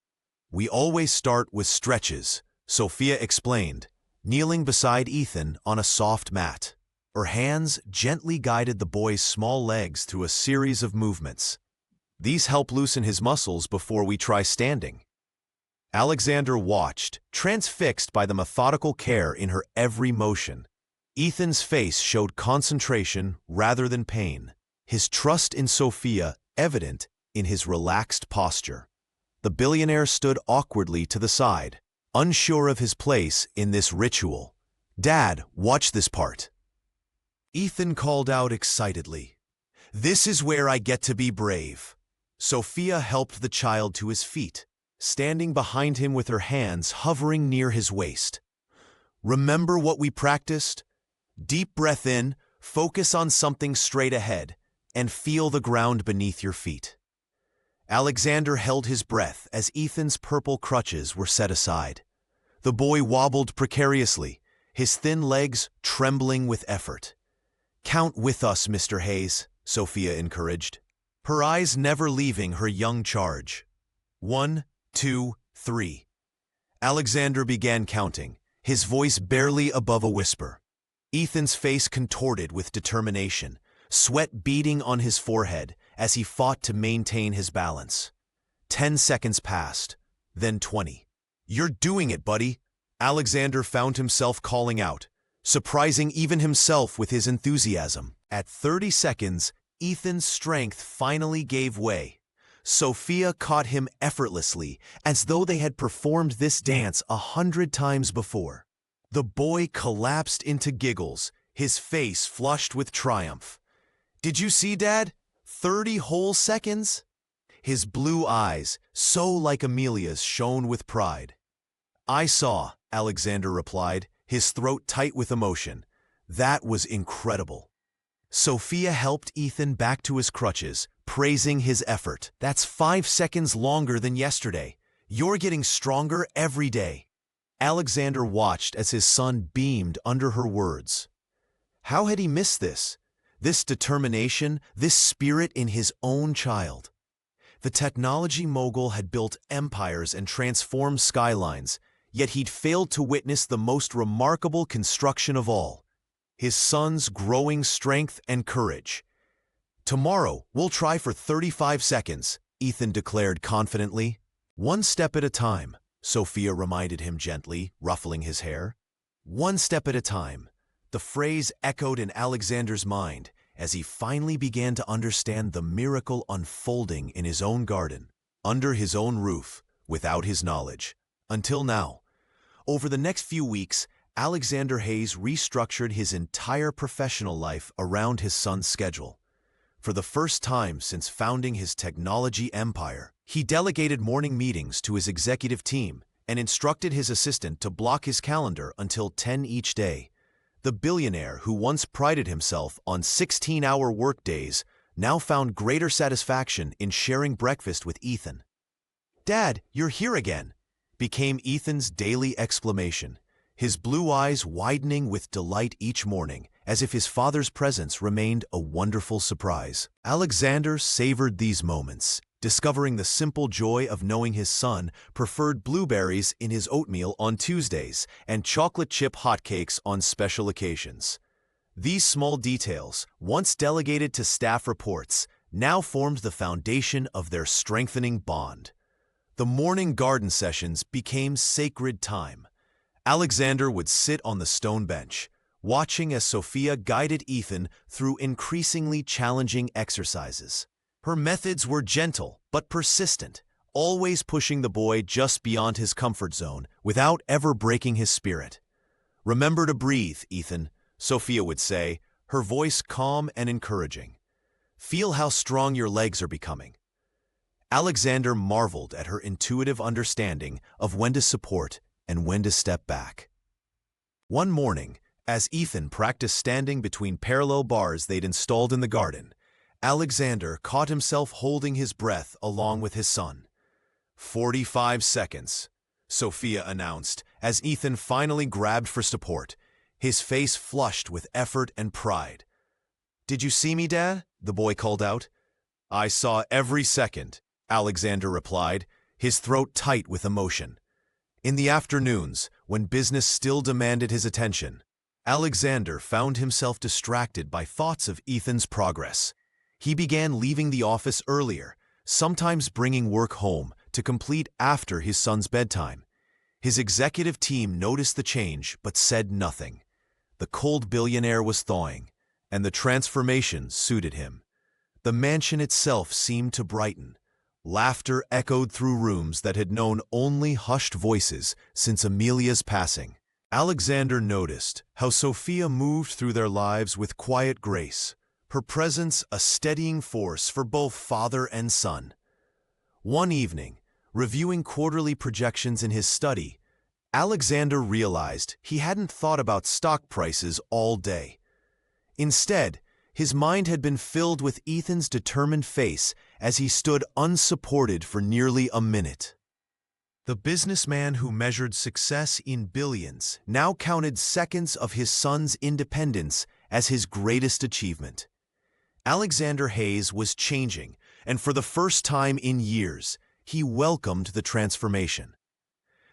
"We always start with stretches," Sofia explained, kneeling beside Ethan on a soft mat. Her hands gently guided the boy's small legs through a series of movements. "These help loosen his muscles before we try standing." Alexander watched, transfixed by the methodical care in her every motion. Ethan's face showed concentration rather than pain, his trust in Sofia evident in his relaxed posture. The billionaire stood awkwardly to the side, unsure of his place in this ritual. "Dad, watch this part." Ethan called out excitedly. "This is where I get to be brave." Sofia helped the child to his feet, standing behind him with her hands hovering near his waist. "Remember what we practiced? Deep breath in, focus on something straight ahead, and feel the ground beneath your feet." Alexander held his breath as Ethan's purple crutches were set aside. The boy wobbled precariously, his thin legs trembling with effort. "Count with us, Mr. Hayes," Sofia encouraged, her eyes never leaving her young charge. 1, 2, 3. Alexander began counting, his voice barely above a whisper. Ethan's face contorted with determination, sweat beading on his forehead as he fought to maintain his balance. 10 seconds passed, then 20. "You're doing it, buddy," Alexander found himself calling out, surprising even himself with his enthusiasm. At 30 seconds, Ethan's strength finally gave way. Sophia caught him effortlessly, as though they had performed this dance 100 times before. The boy collapsed into giggles, his face flushed with triumph. "Did you see, Dad? 30 whole seconds?" His blue eyes, so like Amelia's, shone with pride. "I saw," Alexander replied, his throat tight with emotion. "That was incredible." Sophia helped Ethan back to his crutches, praising his effort. "That's 5 seconds longer than yesterday. You're getting stronger every day." Alexander watched as his son beamed under her words. How had he missed this? This determination, this spirit in his own child. The technology mogul had built empires and transformed skylines, yet he'd failed to witness the most remarkable construction of all: his son's growing strength and courage. "Tomorrow, we'll try for 35 seconds, Ethan declared confidently. "One step at a time," Sophia reminded him gently, ruffling his hair. "One step at a time." The phrase echoed in Alexander's mind as he finally began to understand the miracle unfolding in his own garden, under his own roof, without his knowledge. Until now. Over the next few weeks, Alexander Hayes restructured his entire professional life around his son's schedule. For the first time since founding his technology empire, he delegated morning meetings to his executive team and instructed his assistant to block his calendar until 10 each day. The billionaire who once prided himself on 16-hour workdays now found greater satisfaction in sharing breakfast with Ethan. "Dad, you're here again," became Ethan's daily exclamation, his blue eyes widening with delight each morning, as if his father's presence remained a wonderful surprise. Alexander savored these moments, discovering the simple joy of knowing his son preferred blueberries in his oatmeal on Tuesdays and chocolate chip hotcakes on special occasions. These small details, once delegated to staff reports, now formed the foundation of their strengthening bond. The morning garden sessions became sacred time. Alexander would sit on the stone bench, watching as Sophia guided Ethan through increasingly challenging exercises. Her methods were gentle but persistent, always pushing the boy just beyond his comfort zone without ever breaking his spirit. "Remember to breathe, Ethan," Sophia would say, her voice calm and encouraging. "Feel how strong your legs are becoming." Alexander marveled at her intuitive understanding of when to support and when to step back. One morning, as Ethan practiced standing between parallel bars they'd installed in the garden, Alexander caught himself holding his breath along with his son. 45 seconds, Sophia announced as Ethan finally grabbed for support, his face flushed with effort and pride. "Did you see me, Dad?" the boy called out. "I saw every second," Alexander replied, his throat tight with emotion. In the afternoons, when business still demanded his attention, Alexander found himself distracted by thoughts of Ethan's progress. He began leaving the office earlier, sometimes bringing work home to complete after his son's bedtime. His executive team noticed the change but said nothing. The cold billionaire was thawing, and the transformation suited him. The mansion itself seemed to brighten. Laughter echoed through rooms that had known only hushed voices since Amelia's passing. Alexander noticed how Sophia moved through their lives with quiet grace, her presence a steadying force for both father and son. One evening, reviewing quarterly projections in his study, Alexander realized he hadn't thought about stock prices all day. Instead, his mind had been filled with Ethan's determined face as he stood unsupported for nearly a minute. The businessman who measured success in billions now counted seconds of his son's independence as his greatest achievement. Alexander Hayes was changing, and for the first time in years, he welcomed the transformation.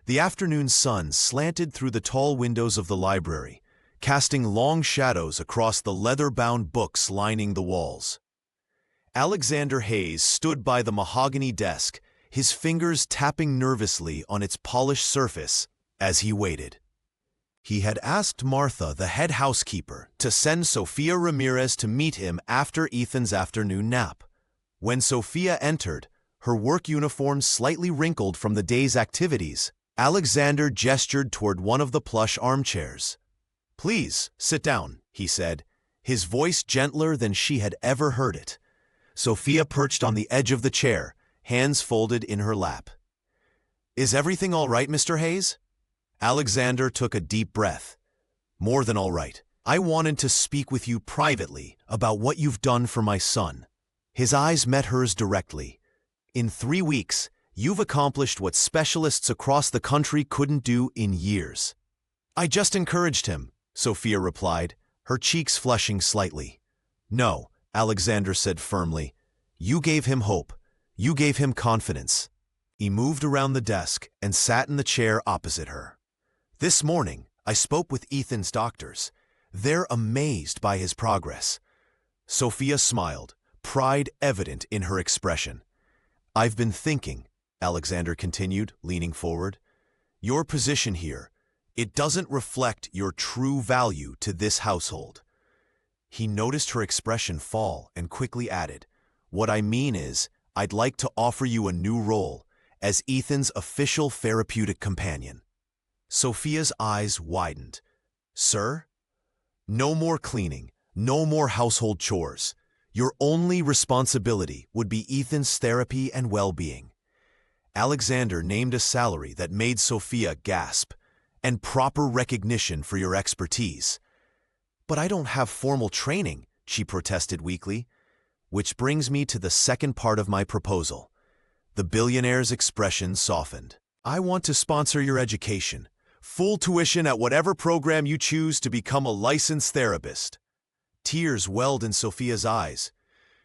The afternoon sun slanted through the tall windows of the library, casting long shadows across the leather-bound books lining the walls. Alexander Hayes stood by the mahogany desk, his fingers tapping nervously on its polished surface as he waited. He had asked Martha, the head housekeeper, to send Sofia Ramirez to meet him after Ethan's afternoon nap. When Sofia entered, her work uniform slightly wrinkled from the day's activities, Alexander gestured toward one of the plush armchairs. "Please, sit down," he said, his voice gentler than she had ever heard it. Sofia perched on the edge of the chair, hands folded in her lap. "Is everything all right, Mr. Hayes?" Alexander took a deep breath. "More than all right. I wanted to speak with you privately about what you've done for my son." His eyes met hers directly. "In 3 weeks, you've accomplished what specialists across the country couldn't do in years." "I just encouraged him," Sofia replied, her cheeks flushing slightly. "No," Alexander said firmly. "You gave him hope. You gave him confidence." He moved around the desk and sat in the chair opposite her. "This morning, I spoke with Ethan's doctors. They're amazed by his progress." Sofia smiled, pride evident in her expression. "I've been thinking," Alexander continued, leaning forward. "Your position here, it doesn't reflect your true value to this household." He noticed her expression fall and quickly added, "What I mean is, I'd like to offer you a new role as Ethan's official therapeutic companion." Sofia's eyes widened. "Sir? No more cleaning, no more household chores. Your only responsibility would be Ethan's therapy and well-being." Alexander named a salary that made Sofia gasp, "and proper recognition for your expertise." "But I don't have formal training," she protested weakly. "Which brings me to the second part of my proposal." The billionaire's expression softened. "I want to sponsor your education. Full tuition at whatever program you choose to become a licensed therapist." Tears welled in Sofia's eyes.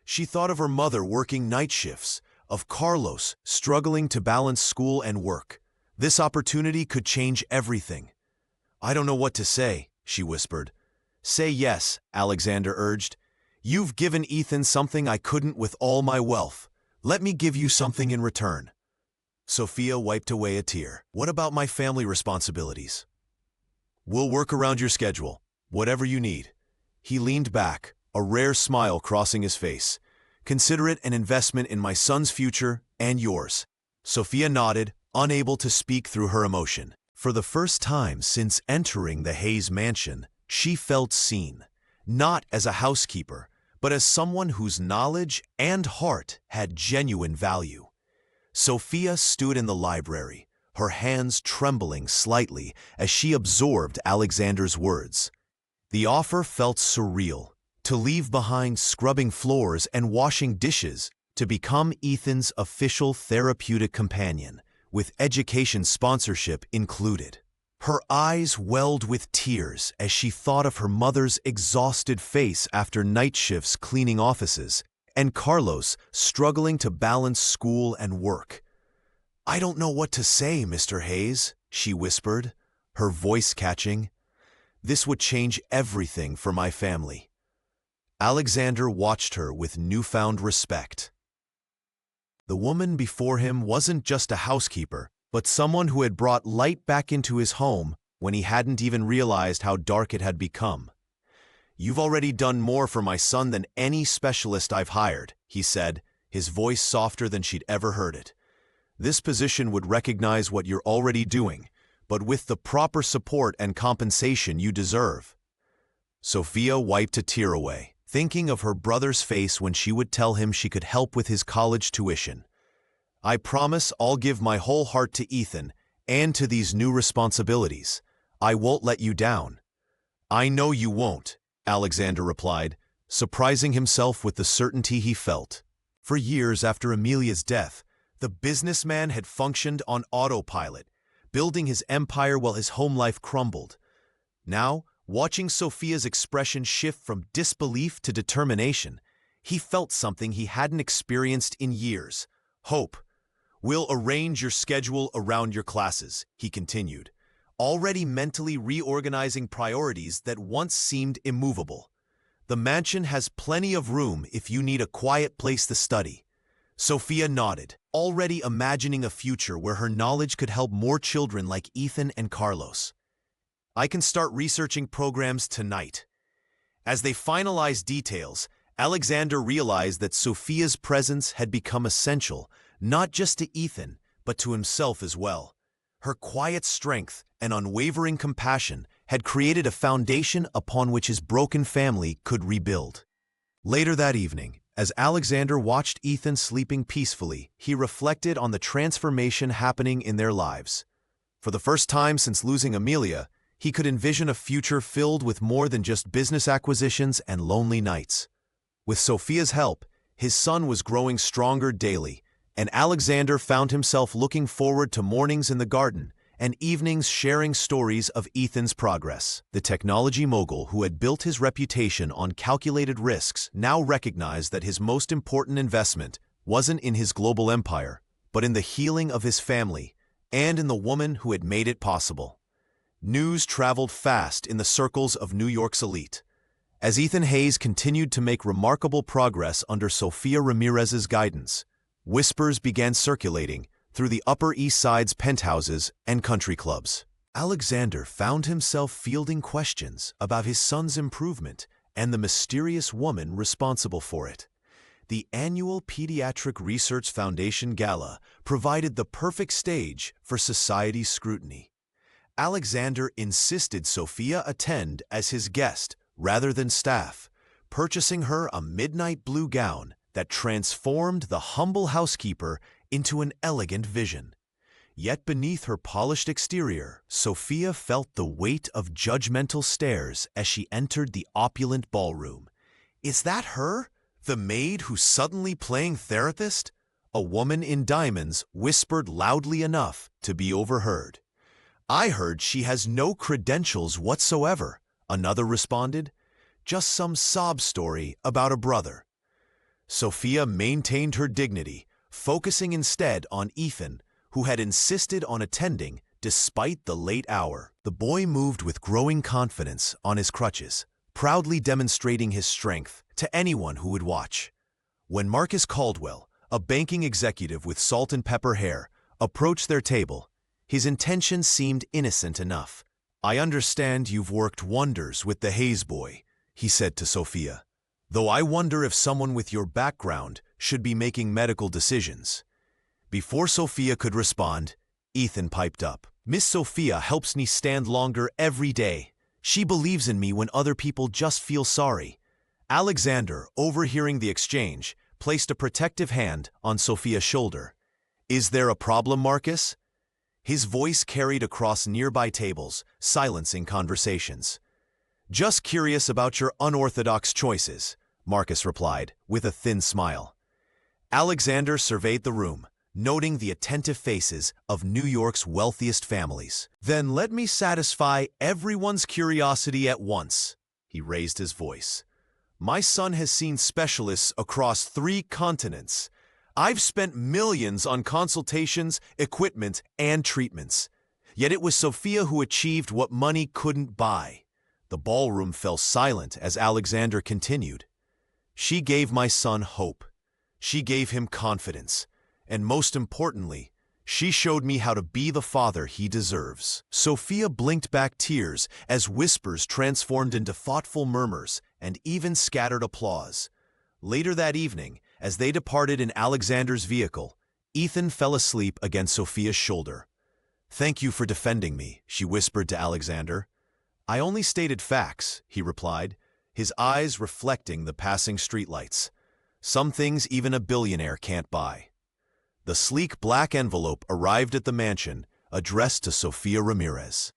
She thought of her mother working night shifts, of Carlos struggling to balance school and work. This opportunity could change everything. "I don't know what to say," she whispered. "Say yes," Alexander urged. "You've given Ethan something I couldn't with all my wealth. Let me give you something in return." Sofia wiped away a tear. "What about my family responsibilities?" "We'll work around your schedule, whatever you need." He leaned back, a rare smile crossing his face. "Consider it an investment in my son's future and yours." Sofia nodded, unable to speak through her emotion. For the first time since entering the Hayes mansion, she felt seen, not as a housekeeper, but as someone whose knowledge and heart had genuine value. Sofia stood in the library, her hands trembling slightly as she absorbed Alexander's words. The offer felt surreal, to leave behind scrubbing floors and washing dishes, to become Ethan's official therapeutic companion, with education sponsorship included. Her eyes welled with tears as she thought of her mother's exhausted face after night shifts cleaning offices, and Carlos struggling to balance school and work. "I don't know what to say, Mr. Hayes," she whispered, her voice catching. "This would change everything for my family." Alexander watched her with newfound respect. The woman before him wasn't just a housekeeper, but someone who had brought light back into his home when he hadn't even realized how dark it had become. "You've already done more for my son than any specialist I've hired," he said, his voice softer than she'd ever heard it. "This position would recognize what you're already doing, but with the proper support and compensation you deserve." Sofia wiped a tear away, thinking of her brother's face when she would tell him she could help with his college tuition. "I promise I'll give my whole heart to Ethan and to these new responsibilities. I won't let you down." "I know you won't," Alexander replied, surprising himself with the certainty he felt. For years after Amelia's death, the businessman had functioned on autopilot, building his empire while his home life crumbled. Now, watching Sofia's expression shift from disbelief to determination, he felt something he hadn't experienced in years: hope. "We'll arrange your schedule around your classes," he continued, already mentally reorganizing priorities that once seemed immovable. "The mansion has plenty of room if you need a quiet place to study." Sofia nodded, already imagining a future where her knowledge could help more children like Ethan and Carlos. I can start researching programs tonight." As they finalized details, Alexander realized that Sophia's presence had become essential, not just to Ethan, but to himself as well. Her quiet strength and unwavering compassion had created a foundation upon which his broken family could rebuild. Later that evening, as Alexander watched Ethan sleeping peacefully, he reflected on the transformation happening in their lives. For the first time since losing Amelia, he could envision a future filled with more than just business acquisitions and lonely nights. With Sophia's help, his son was growing stronger daily, and Alexander found himself looking forward to mornings in the garden and evenings sharing stories of Ethan's progress. The technology mogul who had built his reputation on calculated risks now recognized that his most important investment wasn't in his global empire, but in the healing of his family and in the woman who had made it possible. News traveled fast in the circles of New York's elite. As Ethan Hayes continued to make remarkable progress under Sophia Ramirez's guidance, whispers began circulating through the Upper East Side's penthouses and country clubs. Alexander found himself fielding questions about his son's improvement and the mysterious woman responsible for it. The annual Pediatric Research Foundation Gala provided the perfect stage for society's scrutiny. Alexander insisted Sophia attend as his guest rather than staff, purchasing her a midnight blue gown that transformed the humble housekeeper into an elegant vision. Yet beneath her polished exterior, Sophia felt the weight of judgmental stares as she entered the opulent ballroom. "Is that her? The maid who's suddenly playing therapist?" A woman in diamonds whispered loudly enough to be overheard. "I heard she has no credentials whatsoever," another responded. "Just some sob story about a brother." Sophia maintained her dignity, focusing instead on Ethan, who had insisted on attending despite the late hour. The boy moved with growing confidence on his crutches, proudly demonstrating his strength to anyone who would watch. When Marcus Caldwell, a banking executive with salt and pepper hair, approached their table, his intention seemed innocent enough. "I understand you've worked wonders with the Hayes boy," he said to Sophia, "though I wonder if someone with your background should be making medical decisions." Before Sophia could respond, Ethan piped up. "Miss Sophia helps me stand longer every day. She believes in me when other people just feel sorry." Alexander, overhearing the exchange, placed a protective hand on Sophia's shoulder. "Is there a problem, Marcus?" His voice carried across nearby tables, silencing conversations. "Just curious about your unorthodox choices," Marcus replied, with a thin smile. Alexander surveyed the room, noting the attentive faces of New York's wealthiest families. "Then let me satisfy everyone's curiosity at once," he raised his voice. "My son has seen specialists across 3 continents. I've spent millions on consultations, equipment, and treatments. Yet it was Sophia who achieved what money couldn't buy." The ballroom fell silent as Alexander continued. "She gave my son hope. She gave him confidence. And most importantly, she showed me how to be the father he deserves." Sophia blinked back tears as whispers transformed into thoughtful murmurs and even scattered applause. Later that evening, as they departed in Alexander's vehicle, Ethan fell asleep against Sophia's shoulder. "Thank you for defending me," she whispered to Alexander. "I only stated facts," he replied, his eyes reflecting the passing streetlights. "Some things even a billionaire can't buy." The sleek black envelope arrived at the mansion, addressed to Sophia Ramirez.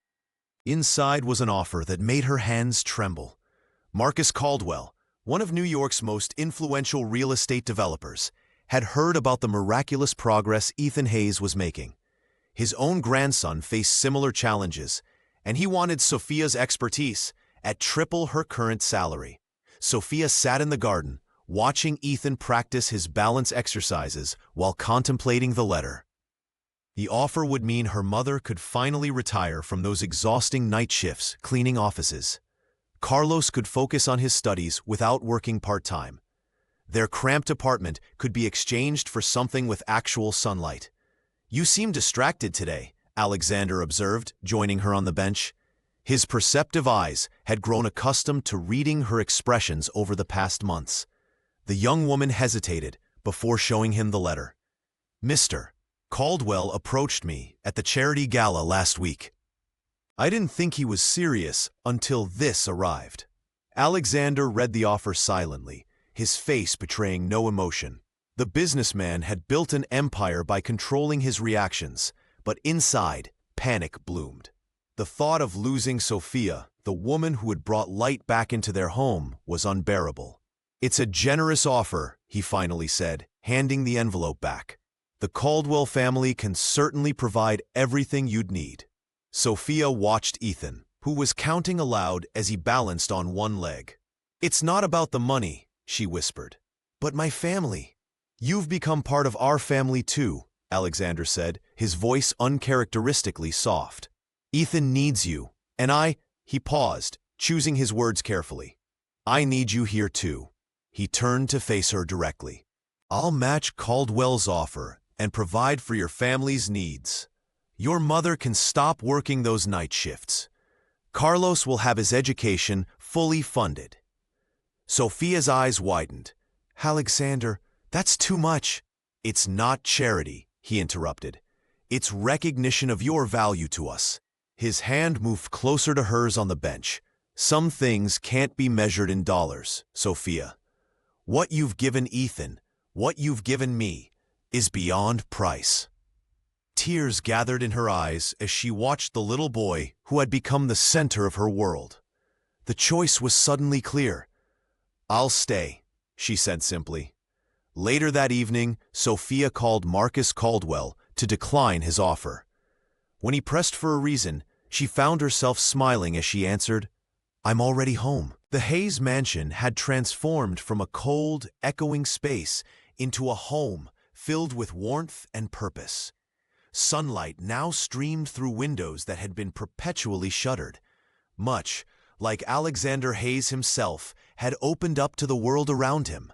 Inside was an offer that made her hands tremble. Marcus Caldwell, one of New York's most influential real estate developers, had heard about the miraculous progress Ethan Hayes was making. His own grandson faced similar challenges, and he wanted Sophia's expertise at triple her current salary. Sophia sat in the garden, watching Ethan practice his balance exercises while contemplating the letter. The offer would mean her mother could finally retire from those exhausting night shifts cleaning offices. Carlos could focus on his studies without working part-time. Their cramped apartment could be exchanged for something with actual sunlight. "You seem distracted today," Alexander observed, joining her on the bench. His perceptive eyes had grown accustomed to reading her expressions over the past months. The young woman hesitated before showing him the letter. "Mr. Caldwell approached me at the charity gala last week. I didn't think he was serious until this arrived." Alexander read the offer silently, his face betraying no emotion. The businessman had built an empire by controlling his reactions, but inside, panic bloomed. The thought of losing Sophia, the woman who had brought light back into their home, was unbearable. "It's a generous offer," he finally said, handing the envelope back. "The Caldwell family can certainly provide everything you'd need." Sophia watched Ethan, who was counting aloud as he balanced on one leg. "It's not about the money," she whispered, "but my family." "You've become part of our family too," Alexander said, his voice uncharacteristically soft. "Ethan needs you, and he paused, choosing his words carefully. "I need you here too." He turned to face her directly. "I'll match Caldwell's offer and provide for your family's needs. Your mother can stop working those night shifts. Carlos will have his education fully funded." Sophia's eyes widened. "Alexander, that's too much." "It's not charity," he interrupted. "It's recognition of your value to us." His hand moved closer to hers on the bench. "Some things can't be measured in dollars, Sophia. What you've given Ethan, what you've given me, is beyond price." Tears gathered in her eyes as she watched the little boy who had become the center of her world. The choice was suddenly clear. "I'll stay," she said simply. Later that evening, Sophia called Marcus Caldwell to decline his offer. When he pressed for a reason, she found herself smiling as she answered, "I'm already home." The Hayes mansion had transformed from a cold, echoing space into a home filled with warmth and purpose. Sunlight now streamed through windows that had been perpetually shuttered. Much like Alexander Hayes himself had opened up to the world around him.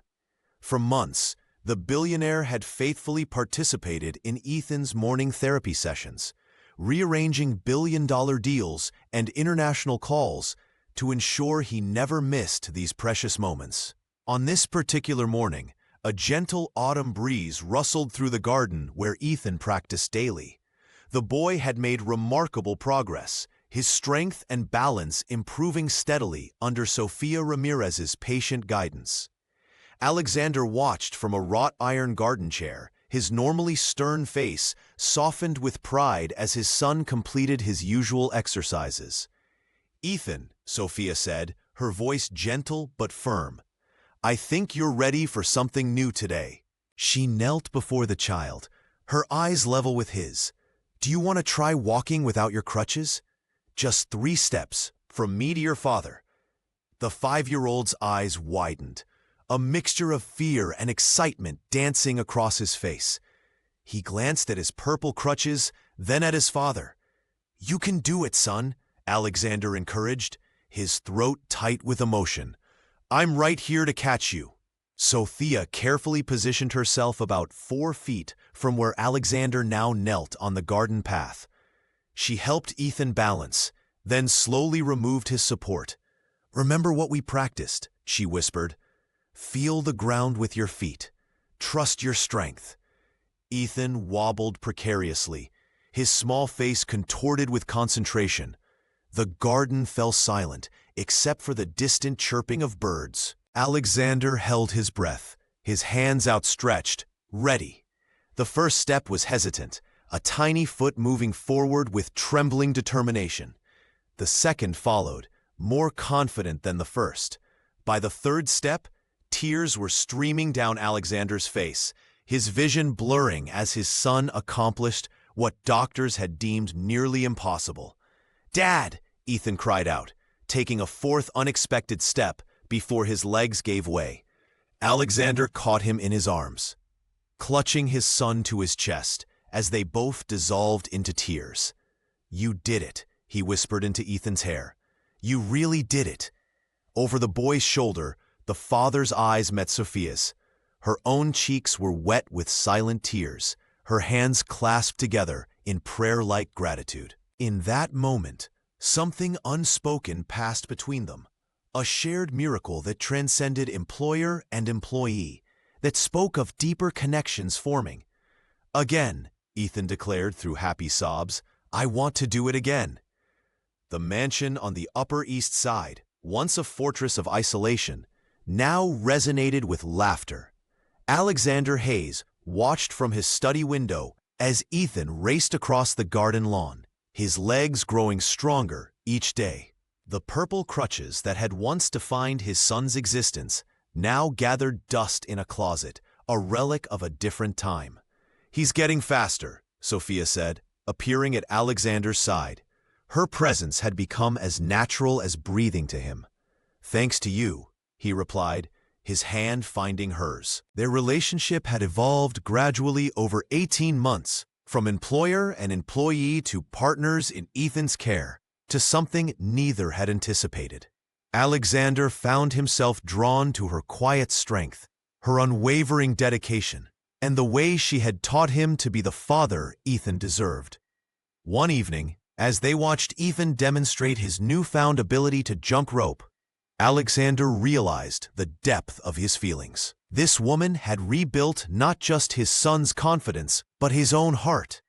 For months, the billionaire had faithfully participated in Ethan's morning therapy sessions, rearranging billion-dollar deals and international calls to ensure he never missed these precious moments. On this particular morning, a gentle autumn breeze rustled through the garden where Ethan practiced daily. The boy had made remarkable progress, his strength and balance improving steadily under Sofia Ramirez's patient guidance. Alexander watched from a wrought iron garden chair, his normally stern face softened with pride as his son completed his usual exercises. "Ethan," Sophia said, her voice gentle but firm, "I think you're ready for something new today." She knelt before the child, her eyes level with his. "Do you want to try walking without your crutches? Just 3 steps, from me to your father." The 5-year-old's eyes widened, a mixture of fear and excitement dancing across his face. He glanced at his purple crutches, then at his father. "You can do it, son," Alexander encouraged, his throat tight with emotion. "I'm right here to catch you." Sophia carefully positioned herself about 4 feet from where Alexander now knelt on the garden path. She helped Ethan balance, then slowly removed his support. "Remember what we practiced," she whispered. "Feel the ground with your feet. Trust your strength." Ethan wobbled precariously, his small face contorted with concentration. The garden fell silent, except for the distant chirping of birds. Alexander held his breath, his hands outstretched, ready. The first step was hesitant, a tiny foot moving forward with trembling determination. The second followed, more confident than the first. By the third step, tears were streaming down Alexander's face, his vision blurring as his son accomplished what doctors had deemed nearly impossible. "Dad!" Ethan cried out, taking a 4th unexpected step before his legs gave way. Alexander caught him in his arms, clutching his son to his chest as they both dissolved into tears. "You did it," he whispered into Ethan's hair. "You really did it." Over the boy's shoulder, the father's eyes met Sophia's. Her own cheeks were wet with silent tears, her hands clasped together in prayer-like gratitude. In that moment, Something unspoken passed between them, a shared miracle that transcended employer and employee, that spoke of deeper connections forming. "Again," Ethan declared through happy sobs, "I want to do it again." The mansion on the Upper East Side, once a fortress of isolation, now resonated with laughter. Alexander Hayes watched from his study window as Ethan raced across the garden lawn, his legs growing stronger each day. The purple crutches that had once defined his son's existence now gathered dust in a closet, a relic of a different time. "He's getting faster," Sophia said, appearing at Alexander's side. Her presence had become as natural as breathing to him. "Thanks to you," he replied, his hand finding hers. Their relationship had evolved gradually over 18 months, from employer and employee to partners in Ethan's care, to something neither had anticipated. Alexander found himself drawn to her quiet strength, her unwavering dedication, and the way she had taught him to be the father Ethan deserved. One evening, as they watched Ethan demonstrate his newfound ability to jump rope, Alexander realized the depth of his feelings. This woman had rebuilt not just his son's confidence, but his own heart.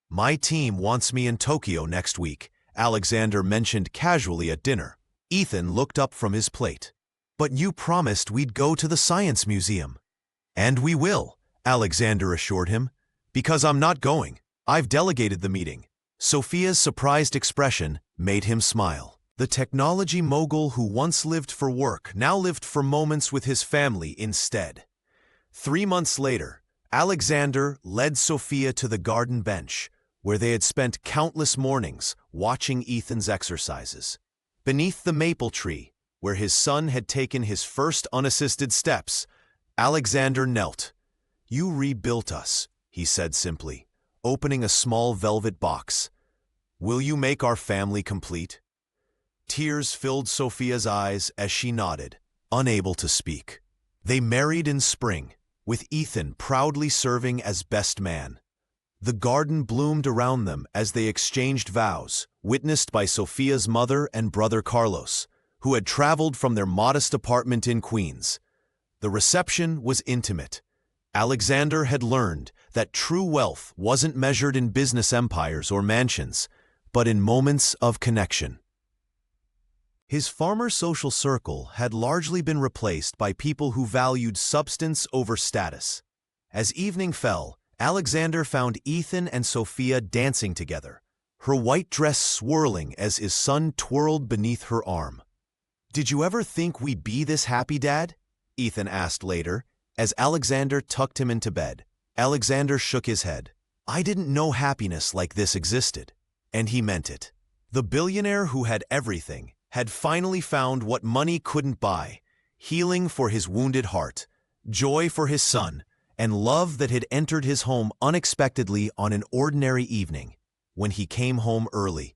"My team wants me in Tokyo next week," Alexander mentioned casually at dinner. Ethan looked up from his plate. "But you promised we'd go to the Science Museum." "And we will," Alexander assured him. "Because I'm not going. I've delegated the meeting." Sophia's surprised expression made him smile. The technology mogul who once lived for work now lived for moments with his family instead. 3 months later, Alexander led Sophia to the garden bench, where they had spent countless mornings watching Ethan's exercises. Beneath the maple tree, where his son had taken his first unassisted steps, Alexander knelt. "You rebuilt us," he said simply, opening a small velvet box. "Will you make our family complete?" Tears filled Sophia's eyes as she nodded, unable to speak. They married in spring, with Ethan proudly serving as best man. The garden bloomed around them as they exchanged vows, witnessed by Sophia's mother and brother Carlos, who had traveled from their modest apartment in Queens. The reception was intimate. Alexander had learned that true wealth wasn't measured in business empires or mansions, but in moments of connection. His farmer social circle had largely been replaced by people who valued substance over status. As evening fell, Alexander found Ethan and Sophia dancing together, her white dress swirling as his son twirled beneath her arm. "Did you ever think we'd be this happy, Dad?" Ethan asked later, as Alexander tucked him into bed. Alexander shook his head. "I didn't know happiness like this existed." And he meant it. The billionaire who had everything had finally found what money couldn't buy: healing for his wounded heart, joy for his son, and love that had entered his home unexpectedly on an ordinary evening. When he came home early,